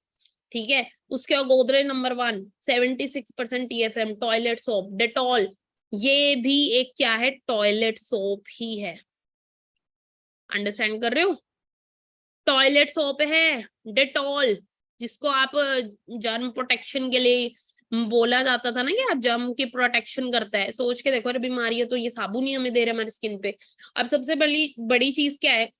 ठीक है, उसके बाद Godrej number 1 76% TFM, toilet soap. Dettol, ये भी एक क्या है, टॉयलेट सोप ही है। अंडरस्टैंड कर रहे हो, टॉयलेट सोप है डेटॉल, जिसको आप जर्म प्रोटेक्शन के लिए बोला जाता था ना कि आप जर्म की प्रोटेक्शन करता है। सोच के देखो, अरे बीमारी है तो ये साबुन ही हमें दे रहे हमारी स्किन पे। अब सबसे बड़ी बड़ी चीज क्या है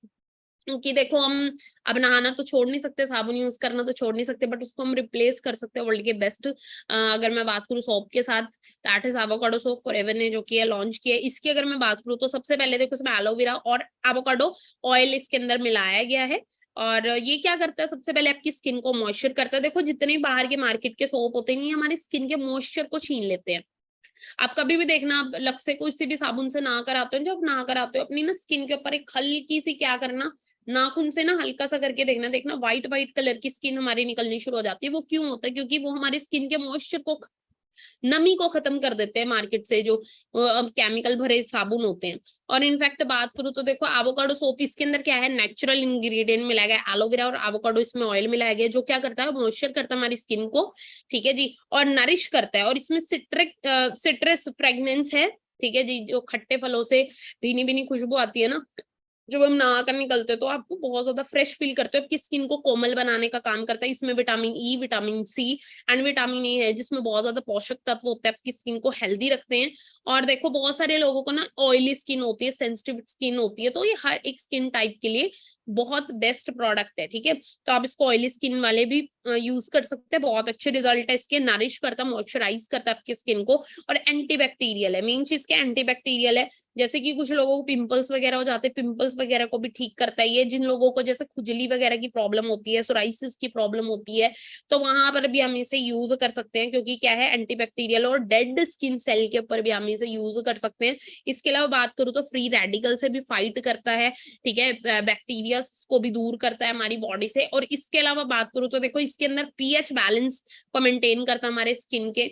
कि देखो हम अब नहाना तो छोड़ नहीं सकते, साबुन यूज करना तो छोड़ नहीं सकते, बट उसको हम रिप्लेस कर सकते हैं वर्ल्ड के बेस्ट, अगर मैं बात करूँ सोप के साथ, that is avocado soap. Forever ने जो किया लॉन्च किया, इसकी अगर मैं बात करूँ तो सबसे पहले देखो इसमें एलोवेरा और एवोकाडो ऑयल इसके अंदर मिलाया गया है। और ये क्या करता है, सबसे पहले आपकी स्किन को मॉइस्चर करता है। देखो जितने बाहर के मार्केट के सोप होते हैं, ये हमारी स्किन के मॉइस्चर को छीन लेते हैं। आप कभी भी देखना, आप लक्स से कुछ भी साबुन से नहा कर आते हो, जब नहा कर आते हो अपनी ना स्किन के ऊपर एक हल्की सी क्या करना, नाखून से ना हल्का सा करके देखना, देखना व्हाइट व्हाइट कलर की स्किन हमारी निकलनी शुरू हो जाती है। वो क्यों होता है? क्योंकि वो हमारी स्किन के मॉइस्चर को, नमी को खत्म कर देते हैं मार्केट से जो अब केमिकल भरे साबुन होते हैं। और इनफैक्ट बात करूं तो देखो एवोकाडो सोप, इसके अंदर क्या है, नेचुरल इंग्रेडिएंट मिलाया गया, एलोवेरा और एवोकाडो इसमें ऑयल मिलाया गया, जो क्या करता है, मॉइस्चर करता है हमारी स्किन को, ठीक है जी, और नरिश करता है। और इसमें सिट्रस फ्रेग्रेंस है, ठीक है जी, जो खट्टे फलों से भीनी भीनी खुशबू आती है ना, जब हम नहा कर निकलते हैं तो आपको बहुत ज्यादा फ्रेश फील करते हो, आपकी स्किन को कोमल बनाने का काम करता है। इसमें vitamin E, vitamin C and vitamin A है, जिसमें बहुत ज्यादा पोषक तत्व होते हैं, आपकी स्किन को हेल्दी रखते हैं। और देखो बहुत सारे लोगों को ना ऑयली स्किन होती है, सेंसिटिव स्किन होती है, तो ये हर एक स्किन टाइप के लिए बहुत बेस्ट प्रोडक्ट है, ठीक है। तो आप इसको ऑयली स्किन वाले भी यूज कर सकते हैं, बहुत अच्छे रिजल्ट है इसके, नरिश करता है, मॉइस्चराइज करता है आपकी स्किन को, और एंटीबैक्टीरियल है, मेन चीज क्या, एंटीबैक्टीरियल है। जैसे कि कुछ लोगों को पिंपल्स वगैरह हो जाते हैं, पिंपल्स वगैरह को भी ठीक करता है ये। जिन लोगों को जैसे खुजली वगैरह की प्रॉब्लम होती है, सोराइसिस की प्रॉब्लम होती है, तो वहां पर भी हम इसे यूज कर सकते हैं, क्योंकि क्या है, एंटीबैक्टीरियल, और डेड स्किन सेल के ऊपर भी हम इसे यूज कर सकते हैं। इसके अलावा बात करूँ तो फ्री रेडिकल से भी फाइट करता है, ठीक है, बैक्टीरिया को भी दूर करता है हमारी बॉडी से। और इसके अलावा बात करूँ तो देखो इसके अंदर पीएच बैलेंस को मेंटेन करता है हमारे स्किन के।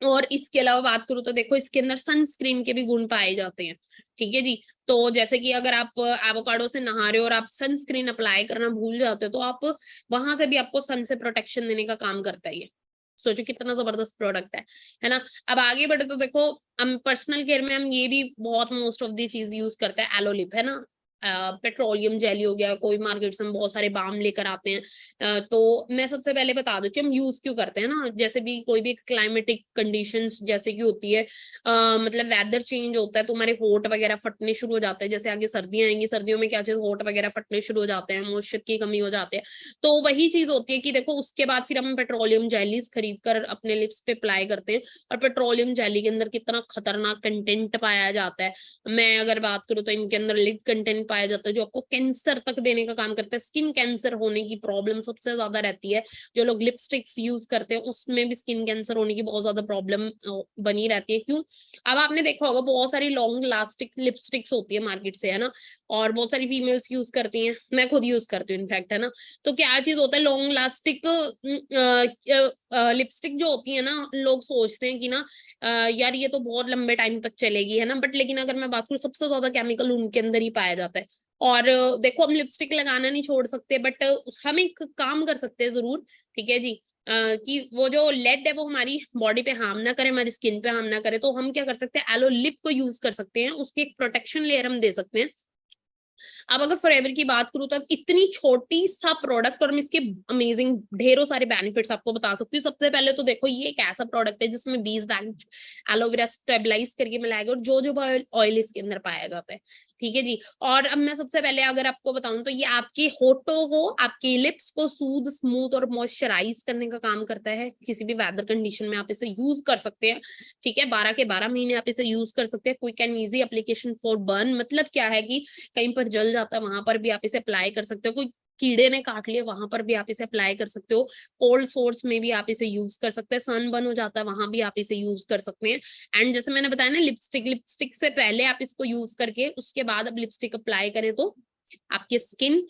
और इसके अलावा बात करूँ तो देखो इसके अंदर सनस्क्रीन के भी गुण पाए जाते हैं, ठीक है जी। तो जैसे कि अगर आप एवोकाडो से नहा रहे हो और आप सनस्क्रीन अप्लाई करना भूल जाते हो, तो आप वहां से भी आपको सन से प्रोटेक्शन देने का काम करता है ये। सोचो कितना जबरदस्त प्रोडक्ट है ना। अब आगे बढ़े तो देखो, हम पर्सनल केयर में हम ये भी बहुत मोस्ट ऑफ दी चीज यूज करते हैं, एलोलिप है ना, पेट्रोलियम जेली हो गया, कोई मार्केट से हम बहुत सारे बाम लेकर आते हैं। तो मैं सबसे पहले बता देती हूँ हम यूज क्यों करते हैं ना। जैसे भी कोई भी क्लाइमेटिक कंडीशंस जैसे की होती है, मतलब वेदर चेंज होता है तो हमारे होठ वगैरह फटने शुरू हो जाते हैं। जैसे आगे सर्दियां आएंगी, सर्दियों में क्या चीज, होठ वगैरह फटने शुरू हो जाते हैं, मॉइस्चर की कमी हो जाती है। तो वही चीज होती है कि देखो उसके बाद फिर हम पेट्रोलियम जेलीज खरीद कर अपने लिप्स पे अप्लाई करते हैं। और पेट्रोलियम जेली के अंदर कितना खतरनाक कंटेंट पाया जाता है। मैं अगर बात करूँ तो इनके अंदर लिड कंटेंट पाया जाता है, जो आपको कैंसर तक देने का काम करता है। स्किन कैंसर होने की प्रॉब्लम सबसे ज्यादा रहती है, जो लोग लिपस्टिक्स यूज करते हैं उसमें भी स्किन कैंसर होने की बहुत ज्यादा प्रॉब्लम बनी रहती है। क्यों? अब आपने देखा होगा बहुत सारी लॉन्ग लास्टिक लिपस्टिक्स होती है मार्केट से, है ना, और बहुत सारी फीमेल्स यूज करती हैं, मैं खुद यूज करती हूँ इनफैक्ट, है ना। तो क्या चीज होता है, लॉन्ग लास्टिक लिपस्टिक जो होती है ना, लोग सोचते हैं कि ना यार ये तो बहुत लंबे टाइम तक चलेगी, है ना, बट लेकिन अगर मैं बात करूँ सबसे ज्यादा केमिकल उनके अंदर ही पाया जाता है। और देखो हम लिपस्टिक लगाना नहीं छोड़ सकते, बट हम एक काम कर सकते हैं जरूर, ठीक है जी, कि वो जो लेड है वो हमारी बॉडी पे हार्म ना करे, हमारी स्किन पे हार्म ना करे। तो हम क्या कर सकते हैं, एलो लिप को यूज कर सकते हैं, उसकी एक प्रोटेक्शन लेयर हम दे सकते हैं। अब अगर फॉरएवर की बात करूं तो इतनी छोटी सा प्रोडक्ट और मैं इसके अमेजिंग ढेरों सारे बेनिफिट्स आपको बता सकती हूँ। सबसे पहले तो देखो ये एक ऐसा प्रोडक्ट है जिसमें 20 बैंक एलोवेरा स्टेबलाइज करके मिलाया गया, और जो जो ऑयल इसके अंदर पाया जाता है, ठीक है जी। और अब मैं सबसे पहले अगर आपको बताऊं तो ये आपके होठों को, आपके लिप्स को सूद, स्मूथ और मॉइस्चराइज करने का काम करता है। किसी भी वेदर कंडीशन में आप इसे यूज कर सकते हैं, ठीक है, 12 के 12 महीने आप इसे यूज कर सकते हैं। Quick and easy application for burn, मतलब क्या है कि कहीं पर जल जाता है वहां पर भी आप इसे अप्लाई कर सकते हो, कोई कीड़े ने काट लिया वहां पर भी आप इसे अप्लाई कर सकते हो, कोल्ड सोर्स में भी आप इसे यूज कर सकते हैं, सन बर्न हो जाता है वहां भी आप इसे यूज कर सकते हैं। एंड जैसे मैंने बताया ना, लिपस्टिक, लिपस्टिक से पहले आप इसको यूज करके उसके बाद आप लिपस्टिक अप्लाई करें तो आपकी स्किन,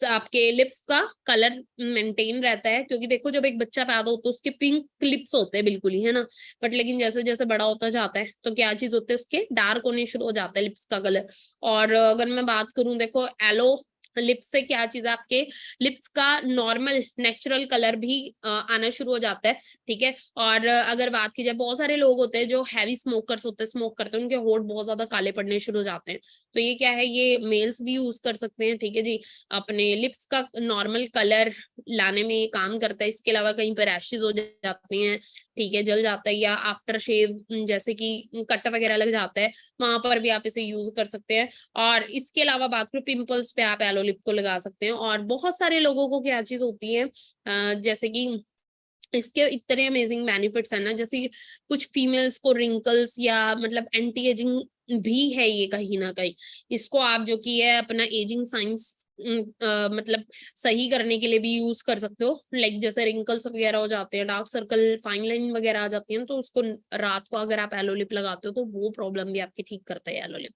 आपके लिप्स का कलर मेंटेन रहता है। क्योंकि देखो जब एक बच्चा पैदा होता है उसके पिंक लिप्स होते हैं बिल्कुल ही, है ना, बट लेकिन जैसे जैसे बड़ा होता जाता है तो क्या चीज होती है, उसके डार्क होने शुरू हो जाता है लिप्स का कलर। और अगर मैं बात करूं देखो एलो लिप्स से क्या चीज है, आपके लिप्स का नॉर्मल नेचुरल कलर भी आना शुरू हो जाता है, ठीक है। और अगर बात की जाए, बहुत सारे लोग होते हैं जो हैवी स्मोकर्स होते हैं, स्मोक करते हैं, उनके होठ बहुत ज्यादा काले पड़ने शुरू हो जाते हैं। तो ये क्या है, ये मेल्स भी यूज कर सकते हैं, ठीक है जी, अपने लिप्स का नॉर्मल कलर लाने में ये काम करता है। इसके अलावा कहीं पर रैशेज हो जाती हैं, ठीक है, जल जाता है, या आफ्टर शेव जैसे कि कट वगैरह लग जाता है, वहां पर भी आप इसे यूज कर सकते हैं। और इसके अलावा बात करूं पिंपल्स पे आप एलो लिप को लगा सकते हैं। और बहुत सारे लोगों को क्या चीज होती है, जैसे कि इसके इतने अमेजिंग बेनिफिट्स है ना, जैसे कुछ फीमेल्स को रिंकल्स या मतलब एंटी एजिंग भी है ये कहीं ना कहीं। इसको आप जो कि है अपना एजिंग साइंस मतलब सही करने के लिए भी यूज कर सकते हो। लाइक जैसे रिंकल्स वगैरह हो जाते हैं, डार्क सर्कल, फाइन लाइन वगैरह आ जाती है, तो उसको रात को अगर आप एलो लिप लगाते हो तो वो प्रॉब्लम भी आपकी ठीक करता है एलो लिप,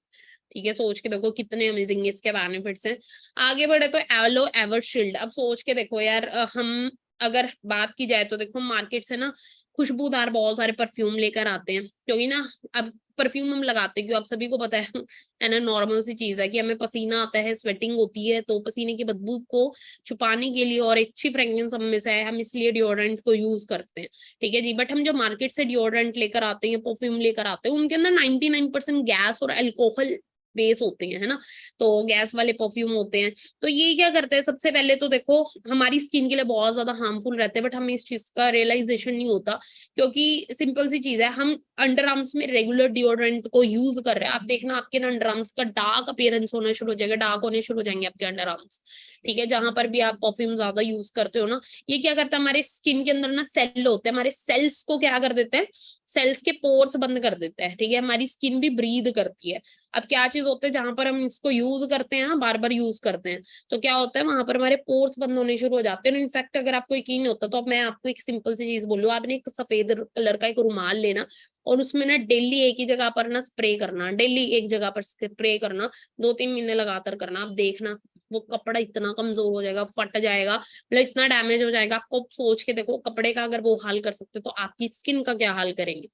ठीक है, सोच के देखो कितने अमेजिंग इसके बेनिफिट्स हैं। आगे बढ़े तो एलो एवर शील्ड। अब सोच के देखो यार, हम अगर बात की जाए तो देखो मार्केट से ना खुशबूदार बहुत सारे परफ्यूम लेकर आते हैं, क्योंकि ना अब परफ्यूम हम लगाते हैं क्यों, आप सभी को पता है ना, नॉर्मल सी चीज है कि हमें पसीना आता है, स्वेटिंग होती है, तो पसीने की बदबू को छुपाने के लिए और अच्छी फ्रेग्रेंस हम में से है, हम इसलिए डिओड्रेंट को यूज करते हैं। ठीक है जी, बट हम जो मार्केट से डिओड्रेंट लेकर आते हैं, परफ्यूम लेकर आते हैं, उनके अंदर 99% गैस और अल्कोहल बेस होते हैं, है ना, तो गैस वाले परफ्यूम होते हैं। तो ये क्या करते हैं, सबसे पहले तो देखो हमारी स्किन के लिए बहुत ज्यादा हार्मफुल रहते हैं, बट हमें इस चीज का रियलाइजेशन नहीं होता, क्योंकि सिंपल सी चीज है, हम अंडर आर्म्स में रेगुलर डिओड्रेंट को यूज कर रहे हैं, आप देखना आपके अंडर आर्म्स का डार्क अपीयरेंस होना शुरू हो जाएगा, डार्क होने शुरू हो जाएंगे आपके अंडर आर्म्स। ठीक है, जहां पर भी आप परफ्यूम ज्यादा यूज करते हो ना, ये क्या करता है, हमारे स्किन के अंदर ना सेल होते हैं, हमारे सेल्स को क्या कर देते हैं, सेल्स के पोर्स बंद कर देते हैं। ठीक है, हमारी स्किन भी ब्रीद करती है। अब क्या चीज होता है, जहां पर हम इसको यूज करते हैं ना, बार बार यूज करते हैं, तो क्या होता है, वहां पर हमारे पोर्स बंद होने शुरू हो जाते हैं। इनफैक्ट अगर आपको यकीन नहीं होता तो अब मैं आपको एक सिंपल सी चीज बोलूँ, आपने एक सफेद कलर का एक रुमाल लेना और उसमें ना डेली एक ही जगह पर ना स्प्रे करना, डेली एक जगह पर स्प्रे करना, 2-3 महीने लगातार करना, आप देखना वो कपड़ा इतना कमजोर हो जाएगा, फट जाएगा, मतलब इतना डैमेज हो जाएगा। आपको सोच के देखो, कपड़े का अगर वो हाल कर सकते तो आपकी स्किन का क्या हाल करेंगे।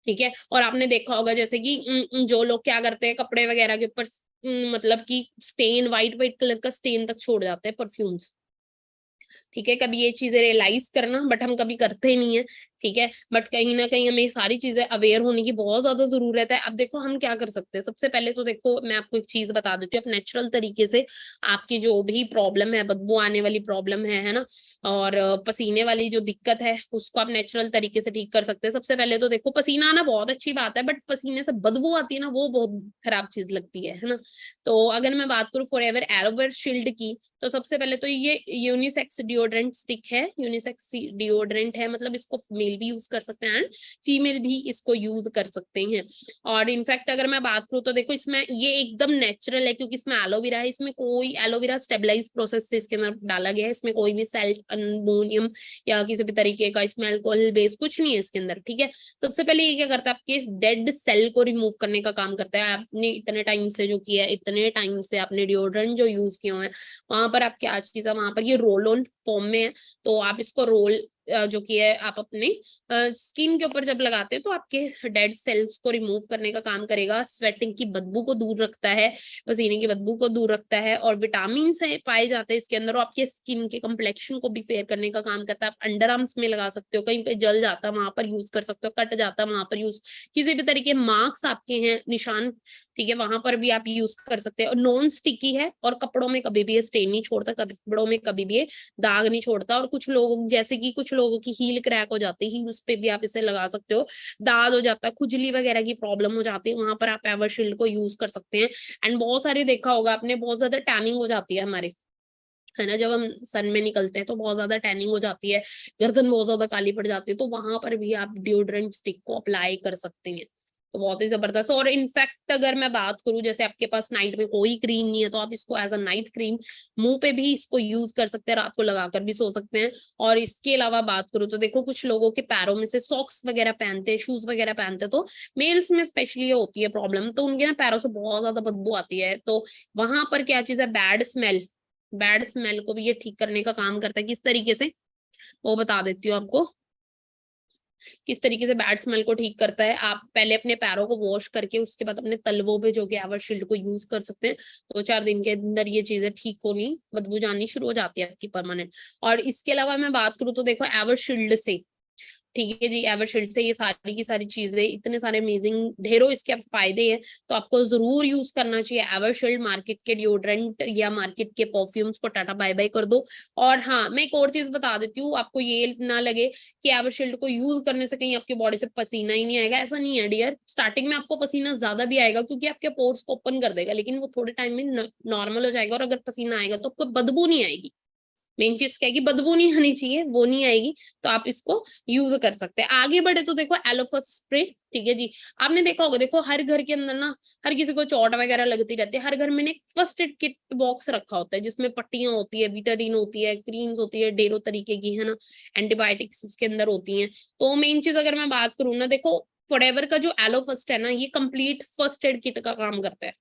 ठीक है, और आपने देखा होगा जैसे कि जो लोग क्या करते हैं, कपड़े वगैरह के ऊपर मतलब कि स्टेन, व्हाइट व्हाइट कलर का स्टेन तक छोड़ जाते हैं परफ्यूम्स। ठीक है, कभी ये चीजें रियलाइज करना, बट हम कभी करते ही नहीं है। ठीक है, बट कहीं ना कहीं हमें सारी चीजें अवेयर होने की बहुत ज्यादा जरूरत है। अब देखो हम क्या कर सकते हैं, सबसे पहले तो देखो मैं आपको एक चीज बता देती हूँ, आप नेचुरल तरीके से आपकी जो भी प्रॉब्लम है, बदबू आने वाली प्रॉब्लम है ना, और पसीने वाली जो दिक्कत है, उसको आप नेचुरल तरीके से ठीक कर सकते हैं। सबसे पहले तो देखो, पसीना आना बहुत अच्छी बात है, बट पसीने से बदबू आती है ना, वो बहुत खराब चीज लगती है ना। तो अगर मैं बात करूँ फॉर एवर एलोवेरा शील्ड की, तो सबसे पहले तो ये यूनिसेक्स डिओड्रेंट स्टिक है, यूनिसेक्स डिओड्रेंट है, मतलब इसको मेल भी यूज कर सकते हैं एंड फीमेल भी इसको यूज कर सकते हैं। और इनफैक्ट अगर मैं बात करूँ तो देखो इसमें ये एकदम नेचुरल है, क्योंकि इसमें एलोवेरा है, इसमें कोई एलोवेरा स्टेबलाइज प्रोसेस से इसके अंदर डाला गया है, इसमें कोई भी सेल्फ अमोनियम या किसी भी तरीके का इसमें अल्कोहल बेस कुछ नहीं है इसके अंदर। ठीक है, सबसे पहले ये क्या करता है, आपके डेड सेल को रिमूव करने का काम करता है। आपने इतने टाइम से जो किया है, इतने टाइम से आपने डिओड्रेंट जो यूज किए हुए हैं, वहां पर आप क्या चीज है, वहां पर ये रोल ऑन फॉर्म में है, तो आप इसको रोल जो कि है आप अपने स्किन के ऊपर जब लगाते हैं तो आपके डेड सेल्स को रिमूव करने का काम करेगा, स्वेटिंग की बदबू को दूर रखता है, पसीने की बदबू को दूर रखता है, और विटामिन से पाए जाते हैं इसके अंदर, और आपके स्किन के कम्प्लेक्शन को भी फेयर करने का काम करता है। आप अंडर आर्म्स में लगा सकते हो, कहीं पे जल जाता है वहां पर यूज कर सकते हो, कट जाता है वहां पर यूज, किसी भी तरीके मार्क्स आपके हैं, निशान, ठीक है, वहां पर भी आप यूज कर सकते हैं। और नॉन स्टिकी है, और कपड़ों में कभी भी ये स्टेन नहीं छोड़ता, कपड़ों में कभी भी ये दाग नहीं छोड़ता। और कुछ लोग जैसे कि कुछ लोगों की हील क्रैक हो जाती है, हील्स पे भी आप इसे लगा सकते हो, दाद हो जाता है, खुजली वगैरह की प्रॉब्लम हो जाती है, वहां पर आप एवरशील्ड को यूज कर सकते हैं। एंड बहुत सारे देखा होगा आपने, बहुत ज्यादा टैनिंग हो जाती है हमारे, है ना, जब हम सन में निकलते हैं तो बहुत ज्यादा टैनिंग हो जाती है, गर्दन बहुत ज्यादा काली पड़ जाती है, तो वहां पर भी आप डिओड्रेंट स्टिक को अप्लाई कर सकते हैं। तो बहुत ही जबरदस्त। और इनफैक्ट अगर मैं बात करूं, जैसे आपके पास नाइट में कोई क्रीम नहीं है, तो आप इसको एज अ नाइट क्रीम मुंह पे भी इसको यूज कर सकते हैं, रात को लगाकर भी सो सकते हैं। और इसके अलावा बात करूं तो देखो कुछ लोगों के पैरों में से सॉक्स वगैरह पहनते हैं, शूज वगैरह पहनते हैं, तो मेल्स में स्पेशली ये होती है प्रॉब्लम, तो उनके ना पैरों से बहुत ज्यादा बदबू आती है, तो वहां पर क्या चीज है, बैड स्मेल, बैड स्मेल को भी ये ठीक करने का काम करता है। किस तरीके से, वो बता देती हूँ आपको, किस तरीके से बैड स्मेल को ठीक करता है। आप पहले अपने पैरों को वॉश करके उसके बाद अपने तलवों पे जो कि एवरशील्ड को यूज कर सकते हैं, 2-4 दिन के अंदर ये चीजें ठीक होनी, बदबू जानी शुरू हो जाती है आपकी परमानेंट। और इसके अलावा मैं बात करूँ तो देखो एवरशील्ड से, ठीक है जी, एवरशील्ड से ये सारी की सारी चीजें, इतने सारे अमेजिंग ढेरों इसके फायदे हैं, तो आपको जरूर यूज करना चाहिए एवरशील्ड। मार्केट के डिओड्रेंट या मार्केट के परफ्यूम्स को टाटा बाय बाय कर दो। और हाँ, मैं एक और चीज बता देती हूँ, आपको ये ना लगे कि एवरशील्ड को यूज करने से कहीं आपकी बॉडी से पसीना ही नहीं आएगा, ऐसा नहीं है डियर। स्टार्टिंग में आपको पसीना ज्यादा भी आएगा, क्योंकि आपके पोर्स को ओपन कर देगा, लेकिन वो थोड़े टाइम में नॉर्मल हो जाएगा, और अगर पसीना आएगा तो आपको बदबू नहीं आएगी। मेन चीज क्या है कि बदबू नहीं आनी चाहिए, वो नहीं आएगी, तो आप इसको यूज कर सकते हैं। आगे बढ़े तो देखो एलोफस स्प्रे, ठीक है जी, आपने देखा होगा, देखो हर घर के अंदर ना, हर किसी को चोट वगैरह लगती रहती है, हर घर में एक फर्स्ट एड किट बॉक्स रखा होता है, जिसमें पट्टियां होती है, विटाडिन होती है, क्रीम्स होती है, डेरो तरीके की, है ना, एंटीबायोटिक्स उसके अंदर होती हैं। तो मेन चीज अगर मैं बात करूँ ना, देखो फॉरएवर का जो एलो फर्स्ट है ना, ये कंप्लीट फर्स्ट एड किट का काम करता है।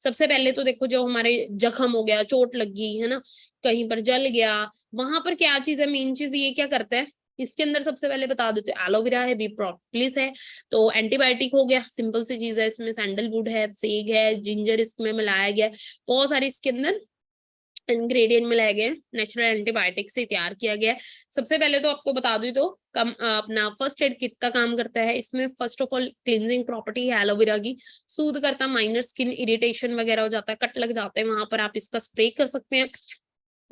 सबसे पहले तो देखो, जो हमारे जख्म हो गया, चोट लग गई है ना, कहीं पर जल गया, वहां पर क्या चीज है, मेन चीज ये क्या करता है, इसके अंदर सबसे पहले बता देते हैं, एलोवेरा है, बी प्रोपोलिस है, तो एंटीबायोटिक हो गया, सिंपल सी चीज है। इसमें सैंडलवुड है, सेग है, जिंजर इसमें मिलाया गया है, बहुत सारे इसके अंदर इंग्रेडिएंट मिलाए गए हैं, नेचुरल एंटीबायोटिक से तैयार किया गया है। सबसे पहले तो आपको बता दूं तो अपना फर्स्ट एड किट का काम करता है। इसमें first of all cleansing property है एलोवेरा की, सूद करता, माइनर स्किन इरिटेशन वगैरह हो जाता है, कट लग जाते हैं, वहां पर आप इसका स्प्रे कर सकते हैं।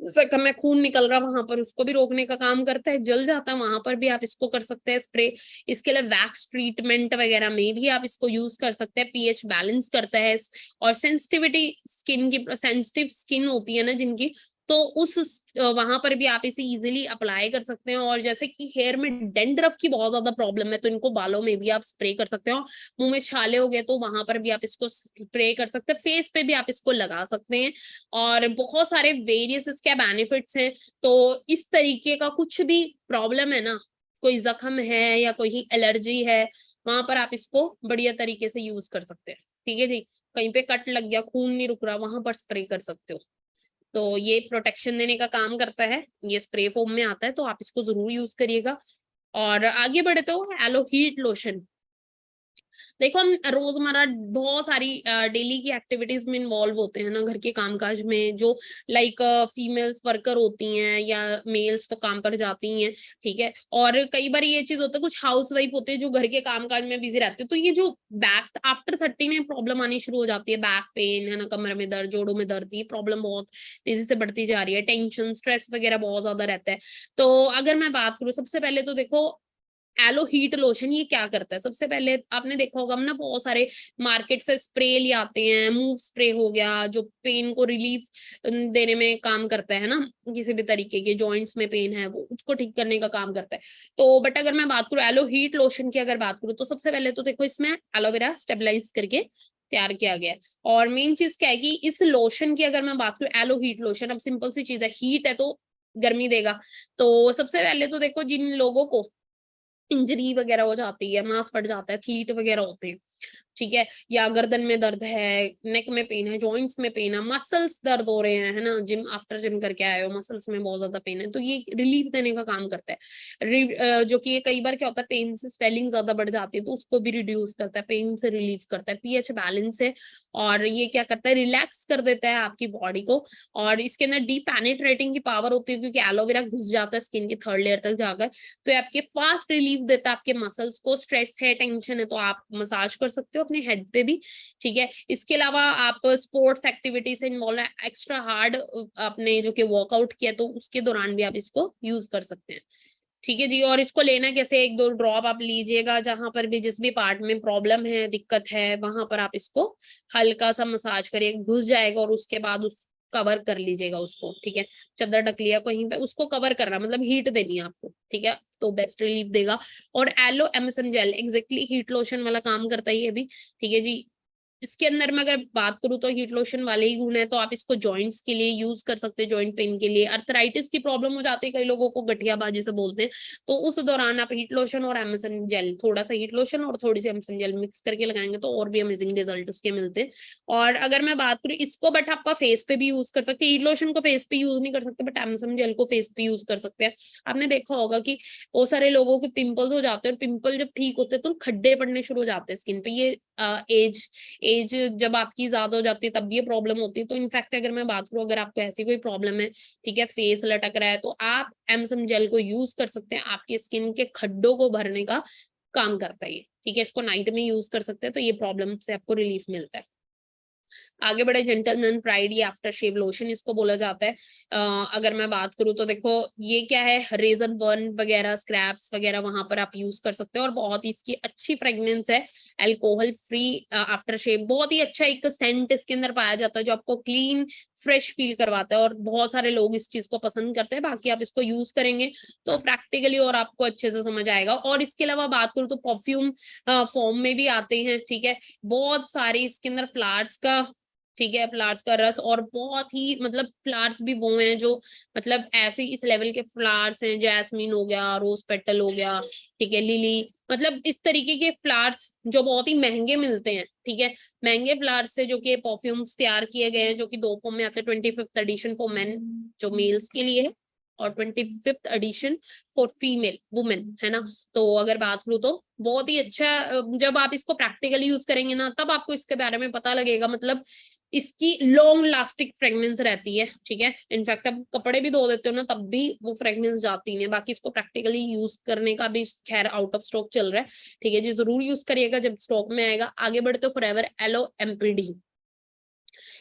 जख्म में खून निकल रहा वहां पर उसको भी रोकने का काम करता है, जल जाता है वहां पर भी आप इसको कर सकते हैं स्प्रे। इसके लिए वैक्स ट्रीटमेंट वगैरह में भी आप इसको यूज कर सकते हैं, पीएच बैलेंस करता है। और सेंसिटिविटी स्किन की, सेंसिटिव स्किन होती है ना जिनकी, तो उस वहां पर भी आप इसे इजीली अप्लाई कर सकते हैं। और जैसे कि हेयर में डेंड्रफ की बहुत ज्यादा प्रॉब्लम है, तो इनको बालों में भी आप स्प्रे कर सकते हो। मुंह में छाले हो गए तो वहां पर भी आप इसको स्प्रे कर सकते हैं, फेस पे भी आप इसको लगा सकते हैं, और बहुत सारे वेरियस इसके बेनिफिट्स हैं। तो इस तरीके का कुछ भी प्रॉब्लम है ना, कोई जख्म है या कोई एलर्जी है, वहां पर आप इसको बढ़िया तरीके से यूज कर सकते हैं। ठीक है जी, कहीं पे कट लग गया, खून नहीं रुक रहा, वहां पर स्प्रे कर सकते हो। तो ये प्रोटेक्शन देने का काम करता है, ये स्प्रे फॉर्म में आता है, तो आप इसको जरूर यूज करिएगा। और आगे बढ़े तो एलो हीट लोशन। देखो, हम रोजमर्रा बहुत सारी डेली की एक्टिविटीज में इन्वॉल्व होते हैं ना, घर के कामकाज में, जो लाइक फीमेल्स वर्कर होती हैं या मेल्स तो काम पर जाती हैं, ठीक है। और कई बार ये चीज होता है, कुछ हाउस वाइफ होते हैं जो घर के कामकाज में बिजी रहते हैं, तो ये जो बैक आफ्टर 30 में प्रॉब्लम आनी शुरू हो जाती है, बैक पेन है ना, कमर में दर्द, जोड़ों में दर्द, ये प्रॉब्लम बहुत तेजी से बढ़ती जा रही है, टेंशन स्ट्रेस वगैरह बहुत ज्यादा रहता है। तो अगर मैं बात करूँ, सबसे पहले तो देखो, एलो हीट लोशन ये क्या करता है। सबसे पहले आपने देखा होगा, हम ना बहुत सारे मार्केट से स्प्रे ले आते हैं, मूव स्प्रे हो गया, जो पेन को रिलीफ देने में काम करता है ना, किसी भी तरीके के जॉइंट्स में पेन है वो उसको ठीक करने का काम करता है। तो बट अगर मैं बात करूँ एलो हीट लोशन की, अगर बात करूँ तो सबसे पहले तो देखो, इसमें एलोवेरा स्टेबलाइज करके तैयार किया गया है। और मेन चीज क्या है कि इस लोशन की अगर मैं बात करूँ, एलो हीट लोशन, अब सिंपल सी चीज है, हीट है तो गर्मी देगा। तो सबसे पहले तो देखो, जिन लोगों को इंजरी वगैरह हो जाती है, मांस फट जाता है, थीट वगैरह होते हैं, ठीक है, या गर्दन में दर्द है, नेक में पेन है, जॉइंट्स में पेन है, मसल्स दर्द हो रहे हैं, है ना, जिम आफ्टर जिम करके आए हो, मसल्स में बहुत ज्यादा पेन है, तो ये रिलीफ देने का काम करता है। जो कि कई बार क्या होता है, पेन से स्वेलिंग ज्यादा बढ़ जाती है, तो उसको भी रिड्यूस करता है, पेन से रिलीफ करता है, पीएच बैलेंस है, और ये क्या करता है, रिलैक्स कर देता है आपकी बॉडी को। और इसके अंदर डीप पेनिट्रेटिंग की पावर होती है, क्योंकि एलोवेरा घुस जाता है स्किन की थर्ड लेयर तक जाकर, तो ये आपके फास्ट रिलीफ देता है आपके मसल्स को। स्ट्रेस है, टेंशन है, तो आप मसाज कर सकते हो अपने हेड पे भी, ठीक है। इसके अलावा आप स्पोर्ट्स एक्टिविटी से इन्वॉल्व है, एक्स्ट्रा हार्ड आपने जो कि वर्कआउट किया, तो उसके दौरान भी आप इसको यूज कर सकते हैं, ठीक है जी। और इसको लेना कैसे, एक दो ड्रॉप आप लीजिएगा, जहां पर भी जिस भी पार्ट में प्रॉब्लम है, दिक्कत है, वहां पर आप इसको हल्का सा मसाज करिए, घुस जाएगा, और उसके बाद उस कवर कर लीजिएगा उसको, ठीक है। चादर ढक लिया कहीं पे, उसको कवर करना, मतलब हीट देनी है आपको, ठीक है, तो बेस्ट रिलीफ देगा। और aloe MSN gel exactly heat lotion वाला काम करता है ये भी, ठीक है जी। इसके अंदर मैं अगर बात करूं तो हीट लोशन वाले ही गुण है, तो आप इसको जॉइंट्स के लिए यूज कर सकते हैं, जॉइंट पेन के लिए, अर्थराइटिस की प्रॉब्लम हो जाती है कई लोगों को, गठियाबाजी से बोलते हैं, तो उस दौरान आप हीट लोशन और एमएसएन जेल, थोड़ा सा हीट लोशन और थोड़ी सी एमएसएन जेल मिक्स करके लगाएंगे तो और भी अमेजिंग रिजल्ट उसके मिलते हैं। और अगर मैं बात करूँ इसको, बट आप फेस पे भी यूज कर सकते हैं, हीट लोशन को फेस पे यूज नहीं कर सकते, बट एमएसएन जेल को फेस पे यूज कर सकते हैं। आपने देखा होगा कि बहुत सारे लोगों के पिंपल्स हो जाते हैं, और पिंपल जब ठीक होते हैं तो खड्डे पड़ने शुरू हो जाते हैं स्किन पे, ये एज एज जब आपकी ज्यादा हो जाती है तब ये प्रॉब्लम होती है। तो इनफैक्ट अगर मैं बात करूं, अगर आपको ऐसी कोई प्रॉब्लम है, ठीक है, फेस लटक रहा है, तो आप एमसम जेल को यूज कर सकते हैं, आपकी स्किन के खड्डों को भरने का काम करता है ये, ठीक है। इसको नाइट में यूज कर सकते हैं, तो ये प्रॉब्लम से आपको रिलीफ मिलता है। आगे बढ़े, जेंटलमैन प्राइड, ये आफ्टर शेव लोशन इसको बोला जाता है। अगर मैं बात करूं तो देखो, ये क्या है, रेजर बर्न वगैरह, स्क्रैप्स वगैरह, वहां पर आप यूज कर सकते हो, और बहुत ही इसकी अच्छी फ्रेग्रेंस है, अल्कोहल फ्री आफ्टर शेव, बहुत ही अच्छा एक सेंट इसके अंदर पाया जाता है, जो आपको क्लीन फ्रेश फील करवाता है, और बहुत सारे लोग इस चीज को पसंद करते हैं। बाकी आप इसको यूज करेंगे तो प्रैक्टिकली और आपको अच्छे से समझ आएगा। और इसके अलावा बात करूं तो परफ्यूम फॉर्म में भी आते हैं, ठीक है, बहुत सारे इसके अंदर फ्लावर्स का, ठीक है, फ्लावर्स का रस, और बहुत ही मतलब फ्लावर्स भी वो हैं जो मतलब ऐसे इस लेवल के फ्लावर्स हैं, जैस्मिन हो गया, रोज पेटल हो गया, ठीक है, लिली, मतलब इस तरीके के फ्लावर्स जो बहुत ही महंगे मिलते हैं, ठीक है, महंगे फ्लावर्स से जो कि परफ्यूम्स तैयार किए गए हैं, जो कि 2 फॉर्म में आते हैं, 25th एडिशन फॉर मेन जो मेल्स के लिए है, और 25th addition for female women, है ना। तो अगर बात करूँ तो बहुत ही अच्छा, जब आप इसको प्रैक्टिकली यूज करेंगे ना तब आपको इसके बारे में पता लगेगा, मतलब इसकी लॉन्ग लास्टिंग फ्रेग्रेंस रहती है, ठीक है, इनफैक्ट आप कपड़े भी धो देते हो ना तब भी वो फ्रेग्रेंस जाती नहीं है। बाकी इसको प्रैक्टिकली यूज करने का भी खैर आउट ऑफ स्टॉक चल रहा है, ठीक है जी, जरूर यूज करिएगा जब स्टॉक में आएगा। आगे बढ़ते तो फॉरएवर एलो एमपीडी।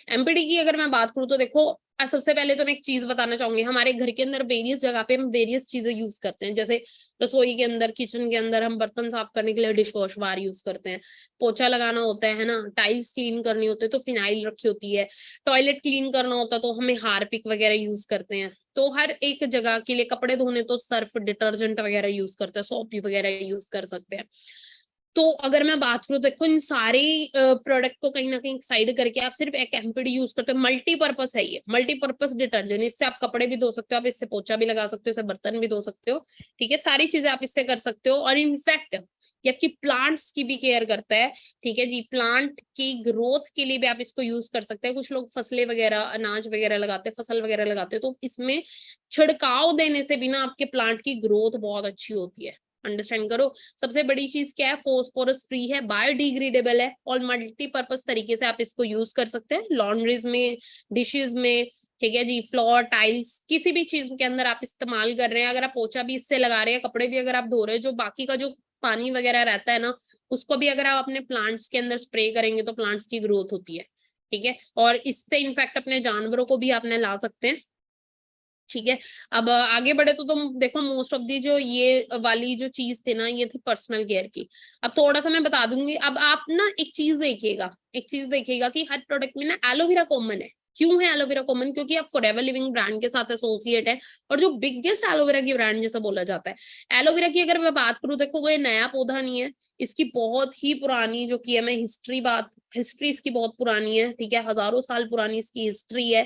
एमपीडी की अगर मैं बात करूं तो देखो, सबसे पहले तो मैं एक चीज बताना चाहूंगी, हमारे घर के अंदर वेरियस जगह पे हम वेरियस चीजें यूज करते हैं, जैसे रसोई के अंदर, किचन के अंदर हम बर्तन साफ करने के लिए डिश वॉश बार यूज करते हैं, पोछा लगाना होता है ना, टाइल्स क्लीन करनी होती है तो फिनाइल रखी होती है, टॉयलेट क्लीन करना होता है तो हमें हार्पिक वगैरह यूज करते हैं। तो हर एक जगह के लिए, कपड़े धोने तो सर्फ डिटर्जेंट वगैरह यूज करते हैं, सोप वगैरह यूज कर सकते हैं। तो अगर मैं बात करूं, देखो इन सारे प्रोडक्ट को कहीं ना कहीं साइड करके आप सिर्फ एक एमपीडी यूज करते हो, मल्टीपर्पज है ये, मल्टीपर्पज डिटर्जेंट, इससे आप कपड़े भी धो सकते हो, आप इससे पोछा भी लगा सकते हो, इससे बर्तन भी धो सकते हो, ठीक है, सारी चीजें आप इससे कर सकते हो। और इनफैक्ट ये आपकी प्लांट्स की भी केयर करता है, ठीक है जी, प्लांट की ग्रोथ के लिए भी आप इसको यूज कर सकते हैं। कुछ लोग फसलें वगैरह, अनाज वगैरह लगाते हैं, फसल वगैरह लगाते हैं, तो इसमें छिड़काव देने से भी ना आपके प्लांट की ग्रोथ बहुत अच्छी होती है। अंडरस्टैंड करो। सबसे बड़ी चीज क्या है, फोस्फोरस फ्री है, बायोडिग्रेडेबल है, और मल्टीपर्पज तरीके से आप इसको यूज कर सकते हैं, लॉन्ड्रीज में, डिशेज में, ठीक है जी, फ्लोर टाइल्स, किसी भी चीज के अंदर आप इस्तेमाल कर रहे हैं। अगर आप पोछा भी इससे लगा रहे हैं, कपड़े भी अगर आप धो रहे हैं, जो बाकी का जो पानी वगैरह रहता है ना, उसको भी अगर आप अपने प्लांट्स के अंदर स्प्रे करेंगे तो प्लांट्स की ग्रोथ होती है, ठीक है, और इससे इनफैक्ट अपने जानवरों को भी आपने ला सकते हैं, ठीक है। अब आगे बढ़े तो तुम देखो, मोस्ट ऑफ दी जो ये वाली जो चीज थी ना, ये थी पर्सनल केयर की। अब थोड़ा सा मैं बता दूंगी। अब आप ना एक चीज देखिएगा कि हर प्रोडक्ट में ना एलोवेरा कॉमन है। क्यों है एलोवेरा कॉमन? क्योंकि आप फॉरएवर लिविंग ब्रांड के साथ एसोसिएट है, और जो बिगेस्ट एलोवेरा की ब्रांड जैसा बोला जाता है। एलोवेरा की अगर मैं बात करूं, देखो कोई नया पौधा नहीं है, इसकी बहुत ही पुरानी जो की है, मैं हिस्ट्री इसकी बहुत पुरानी है, ठीक है, हजारों साल पुरानी इसकी हिस्ट्री है,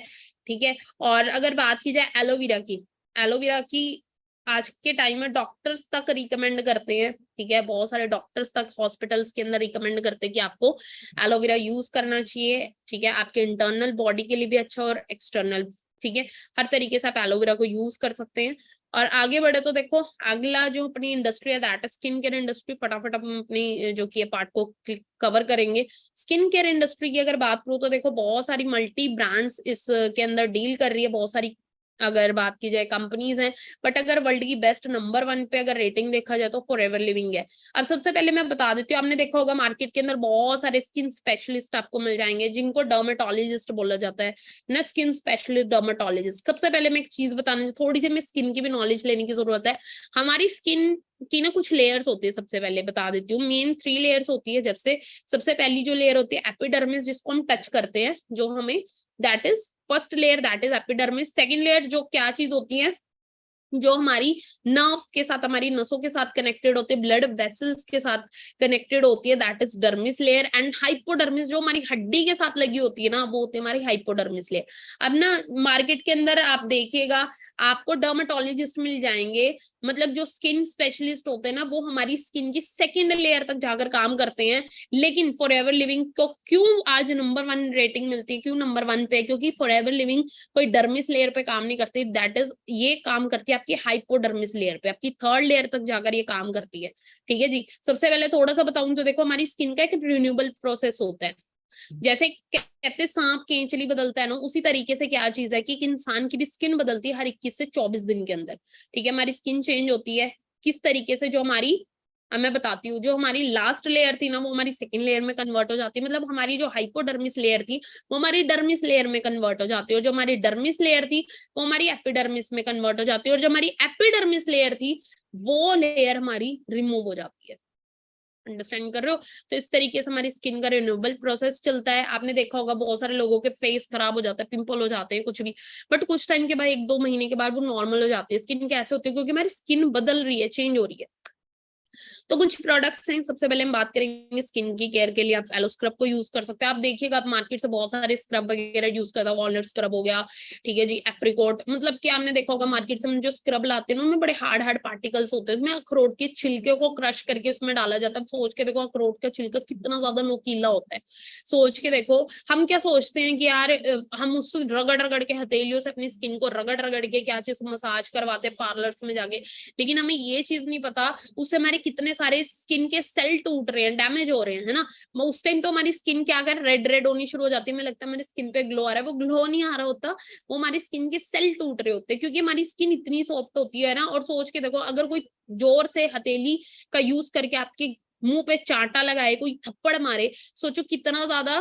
ठीक है। और अगर बात की जाए एलोवेरा की आज के टाइम में डॉक्टर्स तक रिकमेंड करते हैं, ठीक है, बहुत सारे डॉक्टर्स तक हॉस्पिटल्स के अंदर रिकमेंड करते हैं कि आपको एलोवेरा यूज करना चाहिए, ठीक है, आपके इंटरनल बॉडी के लिए भी अच्छा और एक्सटर्नल, ठीक है, हर तरीके से आप एलोवेरा को यूज कर सकते हैं। और आगे बढ़े तो देखो, अगला जो अपनी इंडस्ट्री है दैट स्किन केयर इंडस्ट्री। फटाफट हम अपनी जो की पार्ट को कवर करेंगे। स्किन केयर इंडस्ट्री की अगर बात करूं तो देखो, बहुत सारी मल्टी ब्रांड्स इसके अंदर डील कर रही है, बहुत सारी अगर बात की जाए कंपनीज हैं, बट अगर वर्ल्ड की बेस्ट नंबर 1 पे अगर रेटिंग देखा जाए तो फॉरएवर लिविंग है। अब सबसे पहले मैं बता देती हूँ, आपने देखा होगा मार्केट के अंदर बहुत सारे स्किन स्पेशलिस्ट आपको मिल जाएंगे, जिनको डर्मेटोलॉजिस्ट बोला जाता है ना, स्किन स्पेशलिस्ट, डर्मेटोलॉजिस्ट। सबसे पहले मैं एक चीज बताना, थोड़ी सी मैं स्किन की भी नॉलेज लेने की जरूरत है। हमारी स्किन की ना कुछ लेयर्स होती है, सबसे पहले बता देती हूँ, मेन 3 लेयर्स होती है। जब से सबसे पहली जो लेयर होती है एपिडर्मिस, जिसको हम टच करते हैं, जो हमें that is first layer, that is epidermis. Second layer जो क्या चीज होती है, जो हमारी नर्व्स के साथ, हमारी नसों के साथ कनेक्टेड होते हैं, ब्लड वेसल्स के साथ कनेक्टेड होती है, that is dermis layer. And hypodermis जो हमारी हड्डी के साथ लगी होती है ना, वो होती है हमारी हाइपोडर्मिस लेयर। अब ना मार्केट के अंदर आप देखिएगा, आपको डर्मेटोलॉजिस्ट मिल जाएंगे, मतलब जो स्किन स्पेशलिस्ट होते हैं ना, वो हमारी स्किन की सेकेंड लेयर तक जाकर काम करते हैं। लेकिन फॉरएवर लिविंग को क्यों आज नंबर 1 रेटिंग मिलती है, क्यों नंबर 1 पे? क्योंकि फॉरएवर लिविंग कोई डर्मिस लेयर पे काम नहीं करती, दैट इज ये काम करती है आपकी हाइपोडर्मिस लेयर पे, आपकी 3rd लेयर तक जाकर ये काम करती है, ठीक है जी। सबसे पहले थोड़ा सा बताऊं तो देखो, हमारी स्किन का एक रिन्यूएबल प्रोसेस होता है। जैसे कहते सांप केंचली बदलता है ना, उसी तरीके से क्या चीज है कि इंसान की भी स्किन बदलती है हर 21 से 24 दिन के अंदर, ठीक है, हमारी स्किन चेंज होती है। किस तरीके से? जो हमारी, अब मैं बताती हूँ, जो हमारी लास्ट लेयर थी ना, वो हमारी सेकंड लेयर में कन्वर्ट हो जाती है, मतलब हमारी जो हाइपोडर्मिस लेयर थी वो हमारी डर्मिस लेयर में कन्वर्ट हो जाती है, और जो हमारी डर्मिस लेयर थी वो हमारी एपिडर्मिस में कन्वर्ट हो जाती है, और जो हमारी एपिडर्मिस लेयर थी वो लेयर हमारी रिमूव हो जाती है। अंडरस्टैंड कर रहे हो? तो इस तरीके से हमारी स्किन का रिन्यूएबल प्रोसेस चलता है। आपने देखा होगा बहुत सारे लोगों के फेस खराब हो जाता है, पिंपल हो जाते हैं, कुछ भी, बट कुछ टाइम के बाद, 1-2 महीने के बाद वो नॉर्मल हो जाती है। स्किन कैसे होती है? क्योंकि हमारी स्किन बदल रही है, चेंज हो रही है। तो कुछ प्रोडक्ट्स हैं, सबसे पहले हम बात करेंगे स्किन की केयर के लिए आप एलो स्क्रब को यूज कर सकते हैं। आप देखिएगा आप मार्केट से बहुत सारे स्क्रब वगैरह यूज करता है, वॉलनट स्क्रब हो गया, ठीक है जी, एप्रिकॉट, मतलब कि आपने देखा होगा मार्केट से जो स्क्रब लाते हैं उनमें बड़े हार्ड हार्ड पार्टिकल्स होते हैं, उसमें अखरोट के छिलके को क्रश करके उसमें डाला जाता है। सोच के देखो अखरोट का छिलका कितना ज्यादा नुकीला होता है, सोच के देखो। हम क्या सोचते हैं कि यार हम उससे रगड़ रगड़ के हथेलियों से अपनी स्किन को रगड़ रगड़ के क्या चीज मसाज करवाते हैं पार्लर्स में जाके, लेकिन हमें ये चीज नहीं पता उससे हमारे कितने सारे स्किन के सेल टूट रहे हैं, डैमेज हो रहे हैं, है ना। उस टाइम तो हमारी स्किन क्या कर रेड रेड होनी शुरू हो जाती है, हमें लगता है मेरी स्किन पे ग्लो आ रहा है, वो ग्लो नहीं आ रहा होता, वो हमारी स्किन के सेल टूट रहे होते हैं, क्योंकि हमारी स्किन इतनी सॉफ्ट होती है ना। और सोच के देखो अगर कोई जोर से हथेली का यूज करके आपके मुंह पे चांटा लगाए, कोई थप्पड़ मारे, सोचो कितना ज्यादा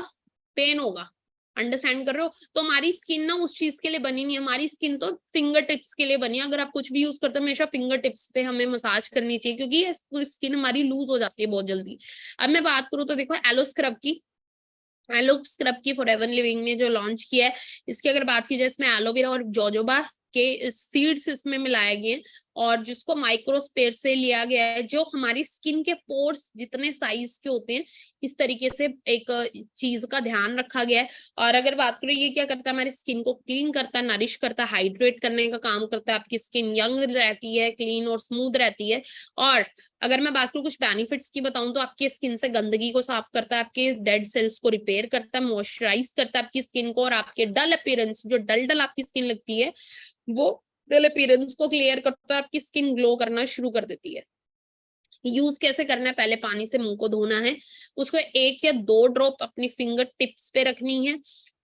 पेन होगा, अंडरस्टैंड कर रहे हो। तो हमारी स्किन ना उस चीज के लिए बनी नहीं है, हमारी स्किन तो फिंगर टिप्स के लिए बनी है। अगर आप कुछ भी यूज करते हो हमेशा फिंगर टिप्स पे हमें मसाज करनी चाहिए, क्योंकि ये स्किन हमारी लूज हो जाती है बहुत जल्दी। अब मैं बात करूँ तो देखो एलो स्क्रब की, एलो स्क्रब की फॉरएवर लिविंग ने जो लॉन्च किया है, इसकी अगर बात की जाए इसमें एलोवेरा और जोजोबा के सीड्स इसमें मिलाए गए हैं, और जिसको माइक्रोस्पेयर से लिया गया है, जो हमारी स्किन के पोर्स जितने साइज के होते हैं इस तरीके से एक चीज का ध्यान रखा गया है। और अगर बात करें ये क्या करता है, हमारी स्किन को क्लीन करता है, नरिश करता है, हाइड्रेट करने का काम करता है, आपकी स्किन यंग रहती है, क्लीन और स्मूथ रहती है। और अगर मैं बात करूँ कुछ बेनिफिट्स की बताऊं तो आपकी स्किन से गंदगी को साफ करता है, आपके डेड सेल्स को रिपेयर करता है, मॉइस्चराइज करता है आपकी स्किन को, और आपके डल अपीयरेंस, जो डल डल आपकी स्किन लगती है वो डल अपीयरेंस को क्लियर करता है, आपकी स्किन ग्लो करना शुरू कर देती है। यूज कैसे करना है, पहले पानी से मुंह को धोना है, उसको 1 या 2 ड्रॉप अपनी फिंगर टिप्स पे रखनी है।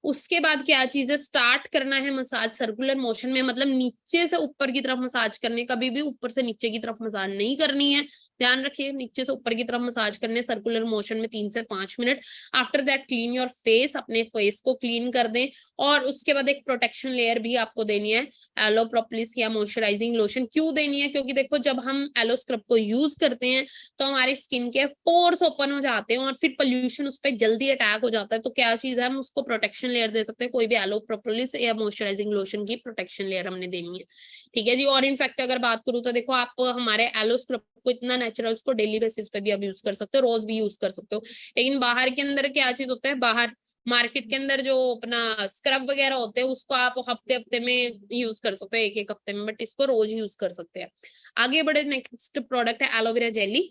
उसके बाद क्या चीज है, स्टार्ट करना है मसाज सर्कुलर मोशन में, मतलब नीचे से ऊपर की तरफ मसाज करने, कभी भी ऊपर से नीचे की तरफ मसाज नहीं करनी है, ध्यान रखिए, नीचे से ऊपर की तरफ मसाज करने सर्कुलर मोशन में 3 से 5 minute. After that clean your face, अपने फेस को क्लीन कर दें। और उसके बाद एक प्रोटेक्शन लेयर भी आपको देनी है, एलो प्रोपोलिस या मॉइस्चराइजिंग लोशन। क्यों देनी है, क्योंकि देखो जब हम एलो स्क्रब को यूज करते हैं तो हमारी स्किन के पोर्स ओपन हो जाते हैं और फिर पोल्यूशन उस पर जल्दी अटैक हो जाता है। तो क्या चीज है, हम उसको प्रोटेक्शन लेयर दे सकते हैं, कोई भी एलो प्रोपोलिस या मॉइस्चराइजिंग लोशन की प्रोटेक्शन लेयर हमने देनी है, ठीक है जी। और इनफैक्ट अगर बात करूँ तो देखो आप हमारे एलो स्क्रब को इतना नेचुरल को डेली बेसिस पे भी आप यूज कर सकते हो, रोज भी यूज कर सकते हो। लेकिन बाहर के अंदर क्या चीज होता है, बाहर मार्केट के अंदर जो अपना स्क्रब वगैरह होते हैं उसको आप हफ्ते हफ्ते में यूज कर सकते हो, 1 1 हफ्ते में, बट इसको रोज यूज कर सकते हैं। आगे बढ़े, नेक्स्ट प्रोडक्ट है एलोवेरा जेली।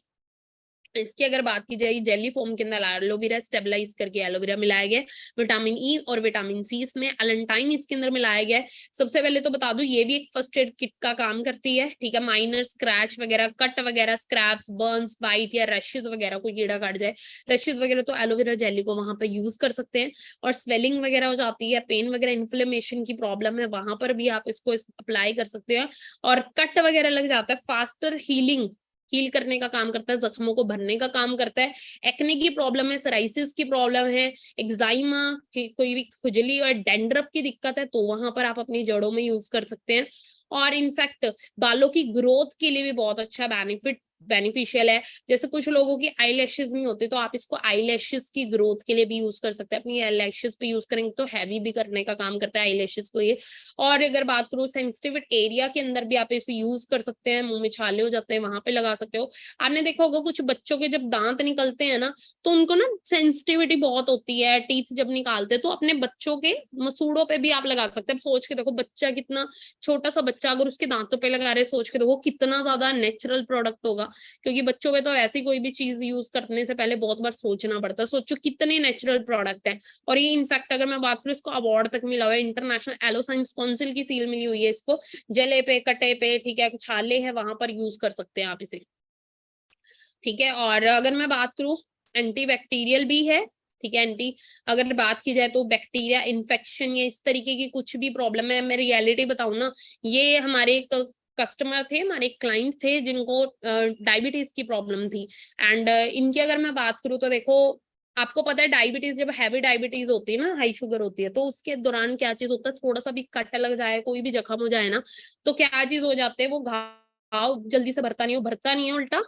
इसकी अगर बात की जाए जेली फॉर्म के अंदर एलोवेरा स्टेबलाइज करके एलोवेरा मिलाया गया है, विटामिन ई और विटामिन सी इसमें, अलेंटाइन इसके अंदर मिलाया गया है। सबसे पहले तो बता दूं ये भी एक फर्स्ट एड किट का काम करती है, ठीक है। माइनर स्क्रैच वगैरह, कट वगैरह, स्क्रैप्स, बर्न्स, बाइट या रैशेस वगैरह, कोई कीड़ा काट जाए, रैशेस वगैरह, तो एलोवेरा जेली को वहां पर यूज कर सकते हैं। और स्वेलिंग वगैरह हो जाती है, पेन वगैरह, इन्फ्लेमेशन की प्रॉब्लम है, वहां पर भी आप इसको अप्लाई कर सकते हैं। और कट वगैरह लग जाता है, फास्टर हील करने का काम करता है, जख्मों को भरने का काम करता है। एक्ने की प्रॉब्लम है, सोराइसिस की प्रॉब्लम है, एक्साइमा, कोई भी खुजली और डैंड्रफ की दिक्कत है, तो वहां पर आप अपनी जड़ों में यूज कर सकते हैं। और इनफैक्ट बालों की ग्रोथ के लिए भी बहुत अच्छा बेनिफिशियल है। जैसे कुछ लोगों की आई लैशेज नहीं होती, तो आप इसको आई लैशेज की ग्रोथ के लिए भी यूज कर सकते हैं, अपनी आई लैशेज पे यूज करेंगे तो हैवी भी करने का काम करता है आई लैशेज को ये। और अगर बात करूँ सेंसिटिव एरिया के अंदर भी आप इसे यूज कर सकते हैं, मुंह में छाले हो जाते हैं वहां पे लगा सकते हो। आपने देखा होगा कुछ बच्चों के जब दांत निकलते हैं ना, तो उनको ना सेंसिटिविटी बहुत होती है, टीथ जब निकालते हैं, तो अपने बच्चों के मसूड़ों पे भी आप लगा सकते हैं। सोच के देखो बच्चा कितना छोटा सा बच्चा अगर उसके दांतों पे लगा रहे, सोच के देखो कितना ज्यादा नेचुरल प्रोडक्ट होगा, क्योंकि बच्चों पे तो ऐसी कोई भी चीज यूज करने से पहले बहुत बार सोचना पड़ता है। सोचो कितने नेचुरल प्रोडक्ट है। और ये इनफैक्ट अगर मैं बात करूँ इसको अवार्ड तक मिला हुआ है, इंटरनेशनल एलो साइंस काउंसिल की सील मिली हुई है इसको, जले पे, कटे पे, ठीक है, छाले है वहां पर यूज कर सकते हैं आप इसे, ठीक है। और अगर मैं बात करूं एंटीबैक्टीरियल भी है, ठीक है। अगर बात की जाए तो बैक्टीरिया इन्फेक्शन या इस तरीके की कुछ भी प्रॉब्लम है, मैं रियलिटी बताऊं ना, ये हमारे एक कस्टमर थे, हमारे क्लाइंट थे जिनको डायबिटीज की प्रॉब्लम थी। एंड इनकी अगर मैं बात करूं तो देखो आपको पता है डायबिटीज, जब हैवी डायबिटीज होती है ना, हाई शुगर होती है, तो उसके दौरान क्या चीज होता है, थोड़ा सा भी कट लग जाए, कोई भी जख्म हो जाए ना, तो क्या चीज हो जाते हैं, वो घाव जल्दी से भरता नहीं, हो भरता नहीं है, उल्टा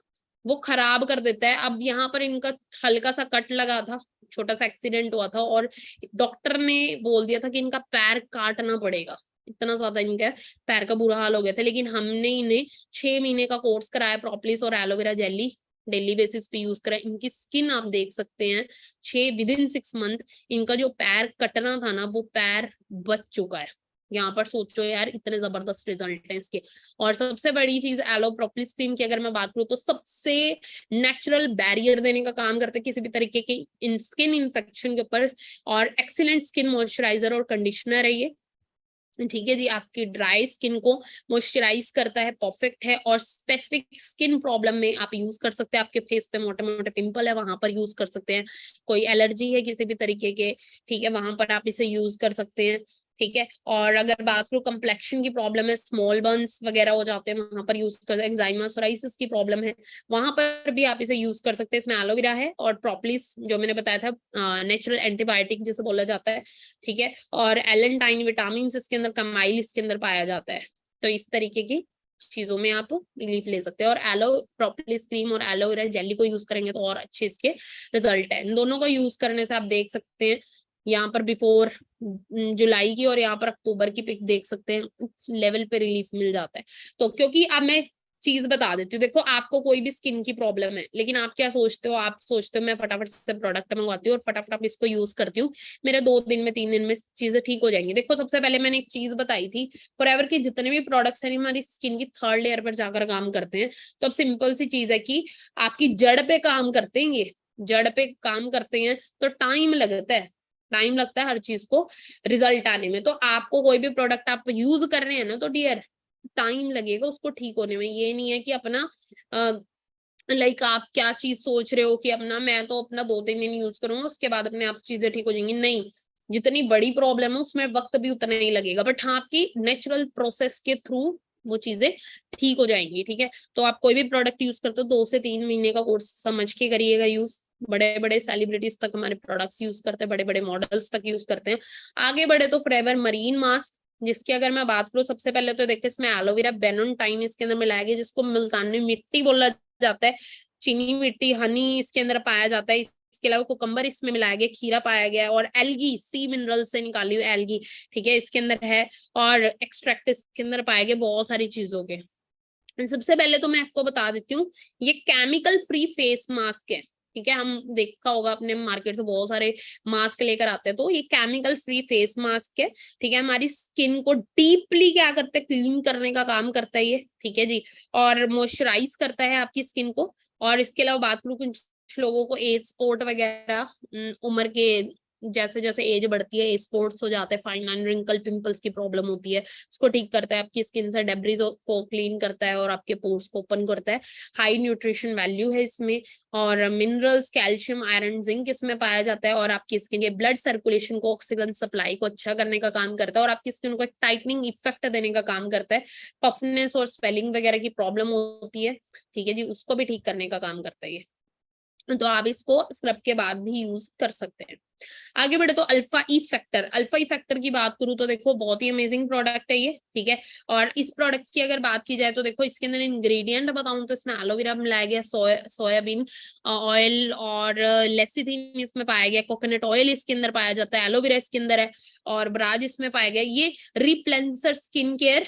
वो खराब कर देता है। अब यहाँ पर इनका हल्का सा कट लगा था, छोटा सा एक्सीडेंट हुआ था, और डॉक्टर ने बोल दिया था कि इनका पैर काटना पड़ेगा, इतना ज्यादा इनका पैर का बुरा हाल हो गया था। लेकिन हमने इन्हें 6 महीने का कोर्स कराया प्रोपोलिस और एलोवेरा जेली डेली बेसिस पे यूज करें। इनकी स्किन आप देख सकते हैं 6 विदिन 6 मंथ इनका जो पैर कटना था ना वो पैर बच चुका है। यहाँ पर सोचो यार, इतने जबरदस्त रिजल्ट है इसके। और सबसे बड़ी चीज एलो प्रोपोलिस क्रीम की अगर मैं बात करूँ तो सबसे नेचुरल बैरियर देने का काम करता है किसी भी तरीके के स्किन इन्फेक्शन के ऊपर, और एक्सीलेंट स्किन मॉइस्चराइजर और कंडीशनर है ये। ठीक है जी, आपकी ड्राई स्किन को मॉइस्चराइज करता है, परफेक्ट है। और स्पेसिफिक स्किन प्रॉब्लम में आप यूज कर सकते हैं, आपके फेस पे मोटे मोटे पिंपल है वहां पर यूज कर सकते हैं, कोई एलर्जी है किसी भी तरीके के, ठीक है, वहां पर आप इसे यूज कर सकते हैं। ठीक है, और अगर बात करूँ कम्प्लेक्शन की प्रॉब्लम है, स्मॉल बर्न्स वगैरह हो जाते हैं वहां पर यूज कर, एक्साइमा सोराइसिस की प्रॉब्लम है वहां पर भी आप इसे यूज कर सकते हैं। इसमें एलोवेरा है और प्रोपोलिस जो मैंने बताया था नेचुरल एंटीबायोटिक जिसे बोला जाता है। ठीक है, और एलेंटाइन विटामिन इसके अंदर, कमाइल इसके अंदर पाया जाता है। तो इस तरीके की चीजों में आप रिलीफ ले सकते हैं। और एलो प्रोपोलिस क्रीम और एलोवेरा जेली को यूज करेंगे तो और अच्छे इसके रिजल्ट है। इन दोनों को यूज करने से आप देख सकते हैं यहाँ पर बिफोर जुलाई की और यहाँ पर अक्टूबर की पिक देख सकते हैं, इस लेवल पे रिलीफ मिल जाता है। तो क्योंकि अब मैं चीज बता देती हूँ, देखो आपको कोई भी स्किन की प्रॉब्लम है, लेकिन आप क्या सोचते हो, आप सोचते हो मैं फटाफट से प्रोडक्ट मंगवाती हूँ और फटाफट आप इसको यूज करती हूँ, मेरे 2 दिन में 3 दिन में चीजें ठीक हो जाएंगी। देखो सबसे पहले मैंने एक चीज बताई थी, फॉरएवर के जितने भी प्रोडक्ट्स हैं हमारी स्किन की 3rd लेयर पर जाकर काम करते हैं। तो अब सिंपल सी चीज है कि आपकी जड़ पे काम करते हैं, ये जड़ पे काम करते हैं तो टाइम लगता है, टाइम लगता है हर चीज को रिजल्ट आने में। तो आपको कोई भी प्रोडक्ट आप यूज कर रहे हैं ना तो डियर टाइम लगेगा उसको ठीक होने में। ये नहीं है कि अपना लाइक आप क्या चीज सोच रहे हो कि अपना मैं तो अपना 2-3 दिन यूज करूंगा उसके बाद अपने आप चीजें ठीक हो जाएंगी, नहीं। जितनी बड़ी प्रॉब्लम है उसमें वक्त भी उतना ही लगेगा, बट हाँ आपकी नेचुरल प्रोसेस के थ्रू वो चीजें ठीक हो जाएंगी। ठीक है, तो आप कोई भी प्रोडक्ट यूज करते हो 2 से 3 महीने का कोर्स समझ के करिएगा यूज। बड़े बड़े सेलिब्रिटीज तक हमारे प्रोडक्ट्स यूज करते हैं, बड़े बड़े मॉडल्स तक यूज करते हैं। आगे बढ़े तो फॉरएवर मरीन मास्क, जिसकी अगर मैं बात करूँ सबसे पहले तो देखिए इसमें एलोवेरा बेनोटाइन इसके अंदर मिलाया गया जिसको मुल्तानी मिट्टी बोला जाता है, चीनी मिट्टी, हनी इसके अंदर पाया जाता है। इसके अलावा कुकम्बर इसमें मिलाया गया, खीरा पाया गया और एल्गी सी मिनरल से निकाली हुई एल्गी, ठीक है, इसके अंदर है। और एक्सट्रैक्ट इसके अंदर पाए गए बहुत सारी चीजों के। सबसे पहले तो मैं आपको बता देती हूँ ये केमिकल फ्री फेस मास्क है। ठीक है, हम देखा होगा अपने मार्केट से बहुत सारे मास्क लेकर आते हैं, तो ये केमिकल फ्री फेस मास्क है। ठीक है, हमारी स्किन को डीपली क्या करते हैं, क्लीन करने का काम करता है ये। ठीक है जी, और मॉइस्चराइज करता है आपकी स्किन को। और इसके अलावा बात करूँ कुछ लोगों को एज स्पॉट वगैरह उम्र के जैसे जैसे एज बढ़ती है स्पॉट्स हो जाते हैं, फाइन लाइन रिंकल पिंपल्स की प्रॉब्लम होती है, उसको ठीक करता है, आपकी स्किन से डेब्रिज को क्लीन करता है और आपके पोर्स को ओपन करता है। हाई न्यूट्रिशन वैल्यू है इसमें, और मिनरल्स, कैल्शियम, आयरन, जिंक इसमें पाया जाता है। और आपकी स्किन के ब्लड सर्कुलेशन को, ऑक्सीजन सप्लाई को अच्छा करने का काम करता है और आपकी स्किन को एक टाइटनिंग इफेक्ट देने का काम करता है। पफनेस और स्वेलिंग वगैरह की प्रॉब्लम होती है, ठीक है जी, उसको भी ठीक करने का काम करता है ये। तो आप इसको स्क्रब के बाद भी यूज कर सकते हैं। आगे बढ़े तो अल्फा ई फैक्टर, अल्फा ई फैक्टर की बात करूं तो देखो बहुत ही अमेजिंग प्रोडक्ट है ये। ठीक है, और इस प्रोडक्ट की अगर बात की जाए तो देखो इसके अंदर इंग्रेडिएंट बताऊं तो इसमें एलोवेरा मिलाया गया, सोयाबीन ऑयल और लेसिथिन इसमें पाया गया, कोकोनट ऑयल इसके अंदर पाया जाता है, एलोवेरा इसके अंदर है और ब्राज इसमें पाया गया। ये रिप्लेंसर स्किन केयर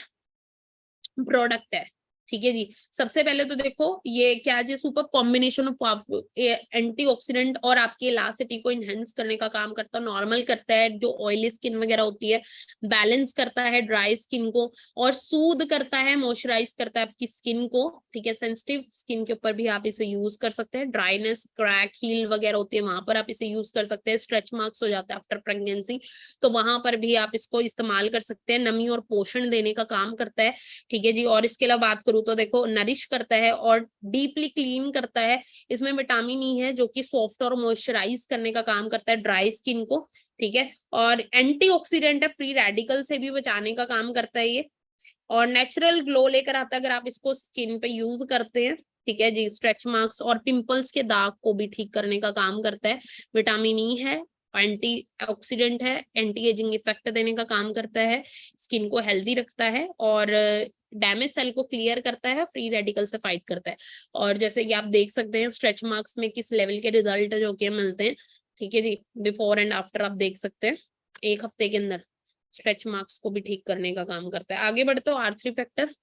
प्रोडक्ट है। ठीक है जी, सबसे पहले तो देखो ये क्या जी, सुपर कॉम्बिनेशन ऑफ एंटीऑक्सीडेंट और आपकी इलास्टिसिटी को इनहेंस करने का काम करता है, नॉर्मल करता है जो ऑयली स्किन वगैरह होती है, बैलेंस करता है ड्राई स्किन को, और सूद करता है, मॉइस्चराइज करता है आपकी स्किन को। ठीक है, सेंसिटिव स्किन के ऊपर भी आप इसे यूज कर सकते हैं, ड्राइनेस, क्रैक, हील वगैरह होती है वहां पर आप इसे यूज कर सकते हैं, स्ट्रेच मार्क्स हो जाता है आफ्टर प्रेगनेंसी तो वहां पर भी आप इसको इस्तेमाल कर सकते हैं, नमी और पोषण देने का काम करता है। ठीक है जी, और इसके अलावा बात करूं तो देखो नरिश करता है और डीपली क्लीन करता है। इसमें विटामिन ई है जो कि सॉफ्ट और मॉइस्चराइज करने का काम करता है ड्राई स्किन को। ठीक है, और एंटीऑक्सीडेंट है, फ्री रेडिकल से भी बचाने का काम करता है ये, और नेचुरल ग्लो लेकर आता है अगर आप इसको स्किन पे यूज करते हैं। ठीक है जी, स्ट्रेच मार्क्स और पिंपल्स के दाग को भी ठीक करने का काम करता है। विटामिन ई है, एंटी ऑक्सीडेंट है, एंटी एजिंग इफेक्ट देने का काम करता है, स्किन को हेल्दी रखता है और डैमेज सेल को क्लियर करता है, फ्री रेडिकल से फाइट करता है। और जैसे कि आप देख सकते हैं स्ट्रेच मार्क्स में किस लेवल के रिजल्ट जो कि मिलते हैं। ठीक है जी, बिफोर एंड आफ्टर आप देख सकते हैं 1 हफ्ते के अंदर स्ट्रेच मार्क्स को भी ठीक करने का काम करता है। आगे बढ़ते हो आर3 फैक्टर।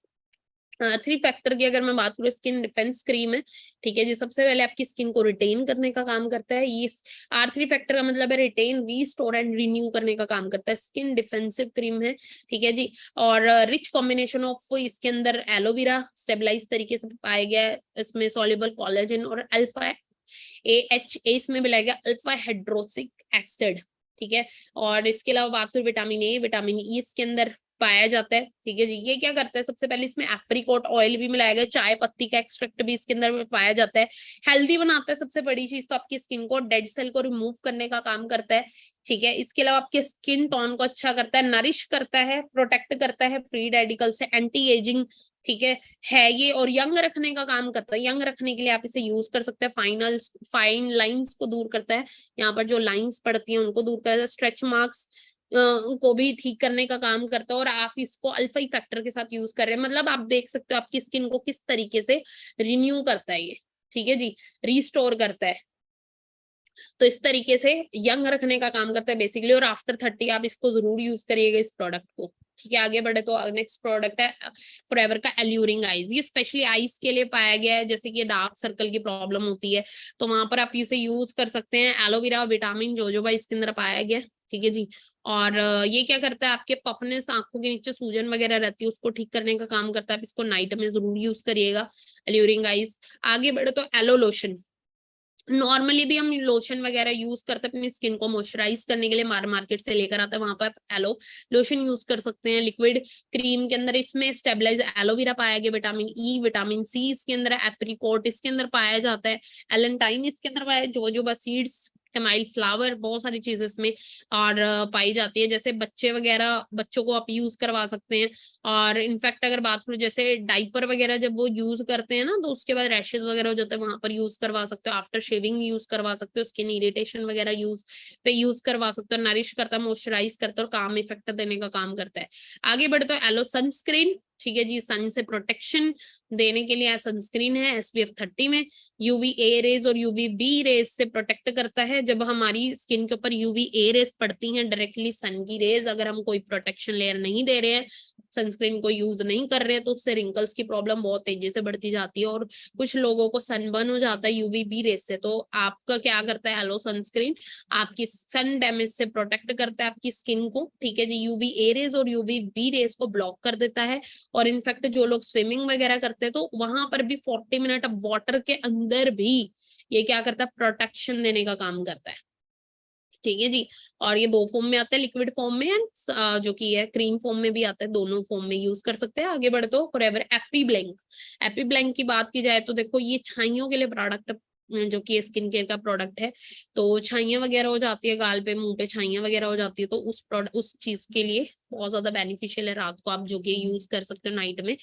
थ्री फैक्टर की अगर मैं बात करूँ, स्किन डिफेंस क्रीम है, ठीक है जी। सबसे पहले आपकी स्किन को रिटेन करने का काम करता है ये। R3 फैक्टर का मतलब है रिटेन, रीस्टोर एंड रिन्यू करने का काम करता है। स्किन डिफेंसिव क्रीम है, ठीक है जी। और रिच कॉम्बिनेशन ऑफ, इसके अंदर एलोवेरा स्टेबलाइज तरीके से पाया गया है, इसमें सॉल्युबल कोलेजन और अल्फा AHA इसमें मिलाया गया, अल्फा हाइड्रोक्सिक एसिड, ठीक है। और इसके अलावा बात करें विटामिन ए, विटामिन ई इसके अंदर पाया जाता है, ठीक है जी। ये क्या करता है, सबसे पहले इसमें एप्रिकॉट ऑयल भी मिलाया गया, चाय पत्ती का एक्सट्रैक्ट भी इसके अंदर पाया जाता है। हेल्दी बनाता है, सबसे बड़ी चीज तो आपकी स्किन को डेड सेल को रिमूव करने का काम करता है, ठीक है। इसके अलावा आपके स्किन टोन को अच्छा करता है, नरिश करता है, प्रोटेक्ट करता है फ्री रेडिकल से, एंटी एजिंग, ठीक है ये। और यंग रखने का काम करता है, यंग रखने के लिए आप इसे यूज कर सकते हैं। फाइन लाइंस को दूर करता है, यहाँ पर जो लाइंस पड़ती हैं उनको दूर करता है, स्ट्रेच मार्क्स को भी ठीक करने का काम करता है। और आप इसको अल्फा फैक्टर के साथ यूज कर रहे हैं, मतलब आप देख सकते हो आपकी स्किन को किस तरीके से रिन्यू करता है ये, ठीक है जी, रिस्टोर करता है। तो इस तरीके से यंग रखने का काम करता है बेसिकली। और आफ्टर 30 आप इसको जरूर यूज करिएगा इस प्रोडक्ट को, ठीक है। आगे बढ़े तो नेक्स्ट प्रोडक्ट है फॉरएवर का एल्यूरिंग आईज। ये स्पेशली आईज के लिए पाया गया है, जैसे कि डार्क सर्कल की प्रॉब्लम होती है तो वहां पर आप इसे यूज कर सकते हैं। एलोवेरा, विटामिन जोजोबा इसके अंदर पाया गया, ठीक है जी। और ये क्या करता है, आपके पफनेस, आंखों के नीचे सूजन वगैरह रहती है उसको ठीक करने का काम करता है। आप इसको नाइट में जरूर यूज करिएगा, एल्यूरिंग आईज। आगे बढ़े तो एलो लोशन। नॉर्मली भी हम लोशन वगैरह यूज करते हैं अपनी स्किन को मॉइस्चराइज करने के लिए, मार्केट से लेकर आते हैं, वहां पर एलो लोशन यूज कर सकते हैं। लिक्विड क्रीम के अंदर इसमें स्टेबलाइज एलोवेरा पाया गया, विटामिन ई, विटामिन सी इसके अंदर, एप्रिकॉट इसके अंदर पाया जाता है, एलेंटाइन इसके अंदर पाया, जोजोबा सीड्स, कैमाइल फ्लावर, बहुत सारी चीजें इसमें और पाई जाती है। जैसे बच्चे वगैरह, बच्चों को आप यूज करवा सकते हैं। और इनफैक्ट अगर बात करूं, जैसे डाइपर वगैरह जब वो यूज करते हैं ना तो उसके बाद रैशेज वगैरह हो जाते हैं, वहां पर यूज करवा सकते हो। आफ्टर शेविंग यूज करवा सकते हो, स्किन इरिटेशन वगैरह यूज करवा सकते हो। नरिश करता है, मॉइस्चराइज करता है और काम इफेक्ट देने का काम करता है। आगे बढ़ते हो एलो सनस्क्रीन, ठीक है जी। सन से प्रोटेक्शन देने के लिए सनस्क्रीन है SPF 30 में, यूवी ए रेज और यूवी बी रेज से प्रोटेक्ट करता है। जब हमारी स्किन के ऊपर यूवी ए रेज पड़ती हैं डायरेक्टली, सन की रेज, अगर हम कोई प्रोटेक्शन लेयर नहीं दे रहे हैं, सनस्क्रीन को यूज नहीं कर रहे हैं, तो उससे रिंकल्स की प्रॉब्लम बहुत तेजी से बढ़ती जाती है और कुछ लोगों को सनबर्न हो जाता है यूवीबी रेज से। तो आपका क्या करता है एलो सनस्क्रीन, आपकी सन डैमेज से प्रोटेक्ट करता है आपकी स्किन को, ठीक है जी। यूवी ए रेज और यूवी बी रेज को ब्लॉक कर देता है। और इनफैक्ट जो लोग स्विमिंग वगैरह करते हैं तो वहां पर भी 40 मिनट अब वाटर के अंदर भी ये क्या करता है, प्रोटेक्शन देने का काम करता है, ठीक है जी। और ये दो फॉर्म में आता है, लिक्विड फॉर्म में एंड जो कि है क्रीम फॉर्म में भी आता है, दोनों फॉर्म में यूज कर सकते हैं। आगे बढ़े तो forever AP blank. AP blank की बात की जाए तो देखो ये छाइयों के लिए प्रोडक्ट, जो कि स्किन केयर का प्रोडक्ट है। तो छाइयां वगैरह हो जाती है गाल पे, मुंह पे छाइयां वगैरह हो जाती है, तो उस चीज के लिए बहुत ज्यादा बेनिफिशियल है। रात को आप जो कि यूज कर सकते हो, नाइट में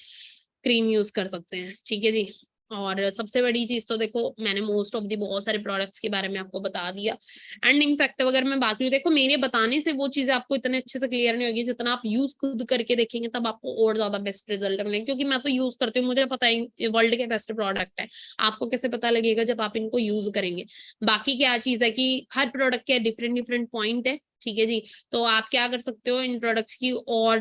क्रीम यूज कर सकते हैं, ठीक है जी। और सबसे बड़ी चीज तो देखो मैंने मोस्ट ऑफ दी बहुत सारे प्रोडक्ट्स के बारे में आपको बता दिया। एंड इनफैक्ट अगर मैं बात करूँ, देखो मेरे बताने से वो चीजें आपको इतने अच्छे से क्लियर नहीं होगी, जितना आप यूज खुद करके देखेंगे तब आपको और ज्यादा बेस्ट रिजल्ट मिलेंगे। क्योंकि मैं तो यूज करती हूँ, मुझे पता है ये वर्ल्ड के बेस्ट प्रोडक्ट है। आपको कैसे पता लगेगा जब आप इनको यूज करेंगे। बाकी क्या चीज है कि हर प्रोडक्ट के डिफरेंट डिफरेंट पॉइंट है, ठीक है जी। तो आप क्या कर सकते हो इन प्रोडक्ट्स की, और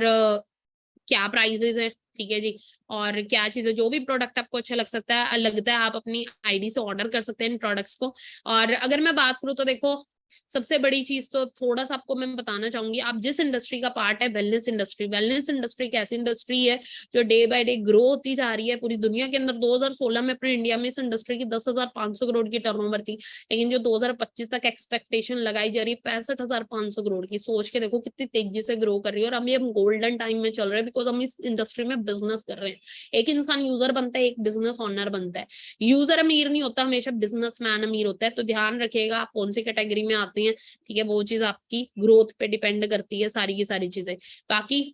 क्या प्राइजेस है, ठीक है जी। और क्या चीजें, जो भी प्रोडक्ट आपको अच्छा लगता है आप अपनी आईडी से ऑर्डर कर सकते हैं इन प्रोडक्ट्स को। और अगर मैं बात करूँ तो देखो सबसे बड़ी चीज तो थोड़ा सा आपको मैं बताना चाहूंगी, आप जिस इंडस्ट्री का पार्ट है, वेलनेस इंडस्ट्री। वेलनेस इंडस्ट्री एक ऐसी इंडस्ट्री है जो डे बाय डे ग्रो होती जा रही है पूरी दुनिया के अंदर। 2016 में अपने इंडिया में इस इंडस्ट्री की 10,500 करोड़ की टर्नओवर थी, लेकिन जो 2025 तक एक्सपेक्टेशन लगाई जा रही है 65,500 करोड़ की। सोच के देखो कितनी तेजी से ग्रो कर रही है। और अभी हम गोल्डन टाइम में चल रहे हैं, बिकॉज हम इस इंडस्ट्री में बिजनेस कर रहे हैं। एक इंसान यूजर बनता है, एक बिजनेस ओनर बनता है। यूजर अमीर नहीं होता, हमेशा बिजनेसमैन अमीर होता है। तो ध्यान रखिएगा आप कौन सी कैटेगरी में आते हैं, ठीक है। वो चीज आपकी ग्रोथ पे डिपेंड करती है, सारी की सारी चीजें। बाकी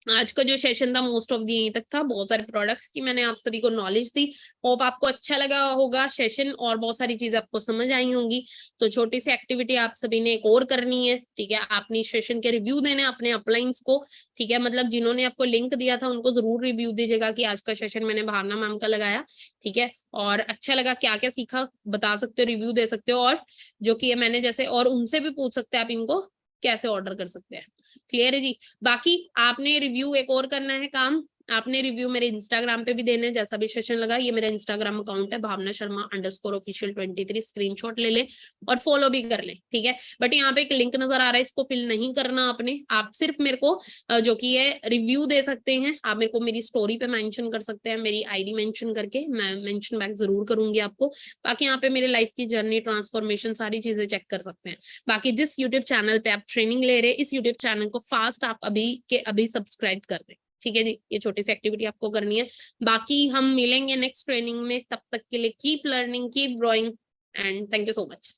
आज का जो सेशन था मोस्ट ऑफ दी यहीं तक था, बहुत सारे प्रोडक्ट्स की मैंने आप सभी को नॉलेज दी। होप आपको अच्छा लगा होगा सेशन, और बहुत सारी चीजें आपको समझ आई होंगी। तो छोटी सी एक्टिविटी आप सभी ने एक और करनी है, ठीक है। आपने सेशन के रिव्यू देने अपने अपलाइंस को, ठीक है। मतलब जिन्होंने आपको लिंक दिया था उनको जरूर रिव्यू दीजिएगा कि आज का सेशन मैंने भावना मैम का लगाया, ठीक है। और अच्छा लगा, क्या क्या सीखा बता सकते हो, रिव्यू दे सकते हो। और जो कि मैंने जैसे, और उनसे भी पूछ सकते हैं आप इनको कैसे ऑर्डर कर सकते हैं। क्लियर है जी। बाकी आपने रिव्यू एक और करना है काम, आपने रिव्यू मेरे इंस्टाग्राम पे भी देने, जैसा भी सेशन लगा। ये मेरा इंस्टाग्राम अकाउंट है भावना शर्मा _official23, स्क्रीनशॉट ले ले और फॉलो भी कर ले, ठीक है। बट यहाँ पे एक लिंक नजर आ रहा है, इसको फिल नहीं करना आपने। आप सिर्फ मेरे को जो कि है रिव्यू दे सकते हैं। आप मेरे को मेरी स्टोरी पे मेंशन कर सकते हैं, मेरी आईडी मेंशन करके, मैं मेंशन बैक जरूर करूंगी आपको। बाकी यहाँ पे मेरे लाइफ की जर्नी, ट्रांसफॉर्मेशन, सारी चीजें चेक कर सकते हैं। बाकी जिस यूट्यूब चैनल पे आप ट्रेनिंग ले रहे हैं, इस यूट्यूब चैनल को फास्ट आप अभी के अभी सब्सक्राइब कर दें, ठीक है जी। ये छोटी सी एक्टिविटी आपको करनी है। बाकी हम मिलेंगे नेक्स्ट ट्रेनिंग में, तब तक के लिए keep learning, keep growing and thank you so much.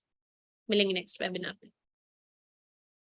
मिलेंगे नेक्स्ट वेबिनार में।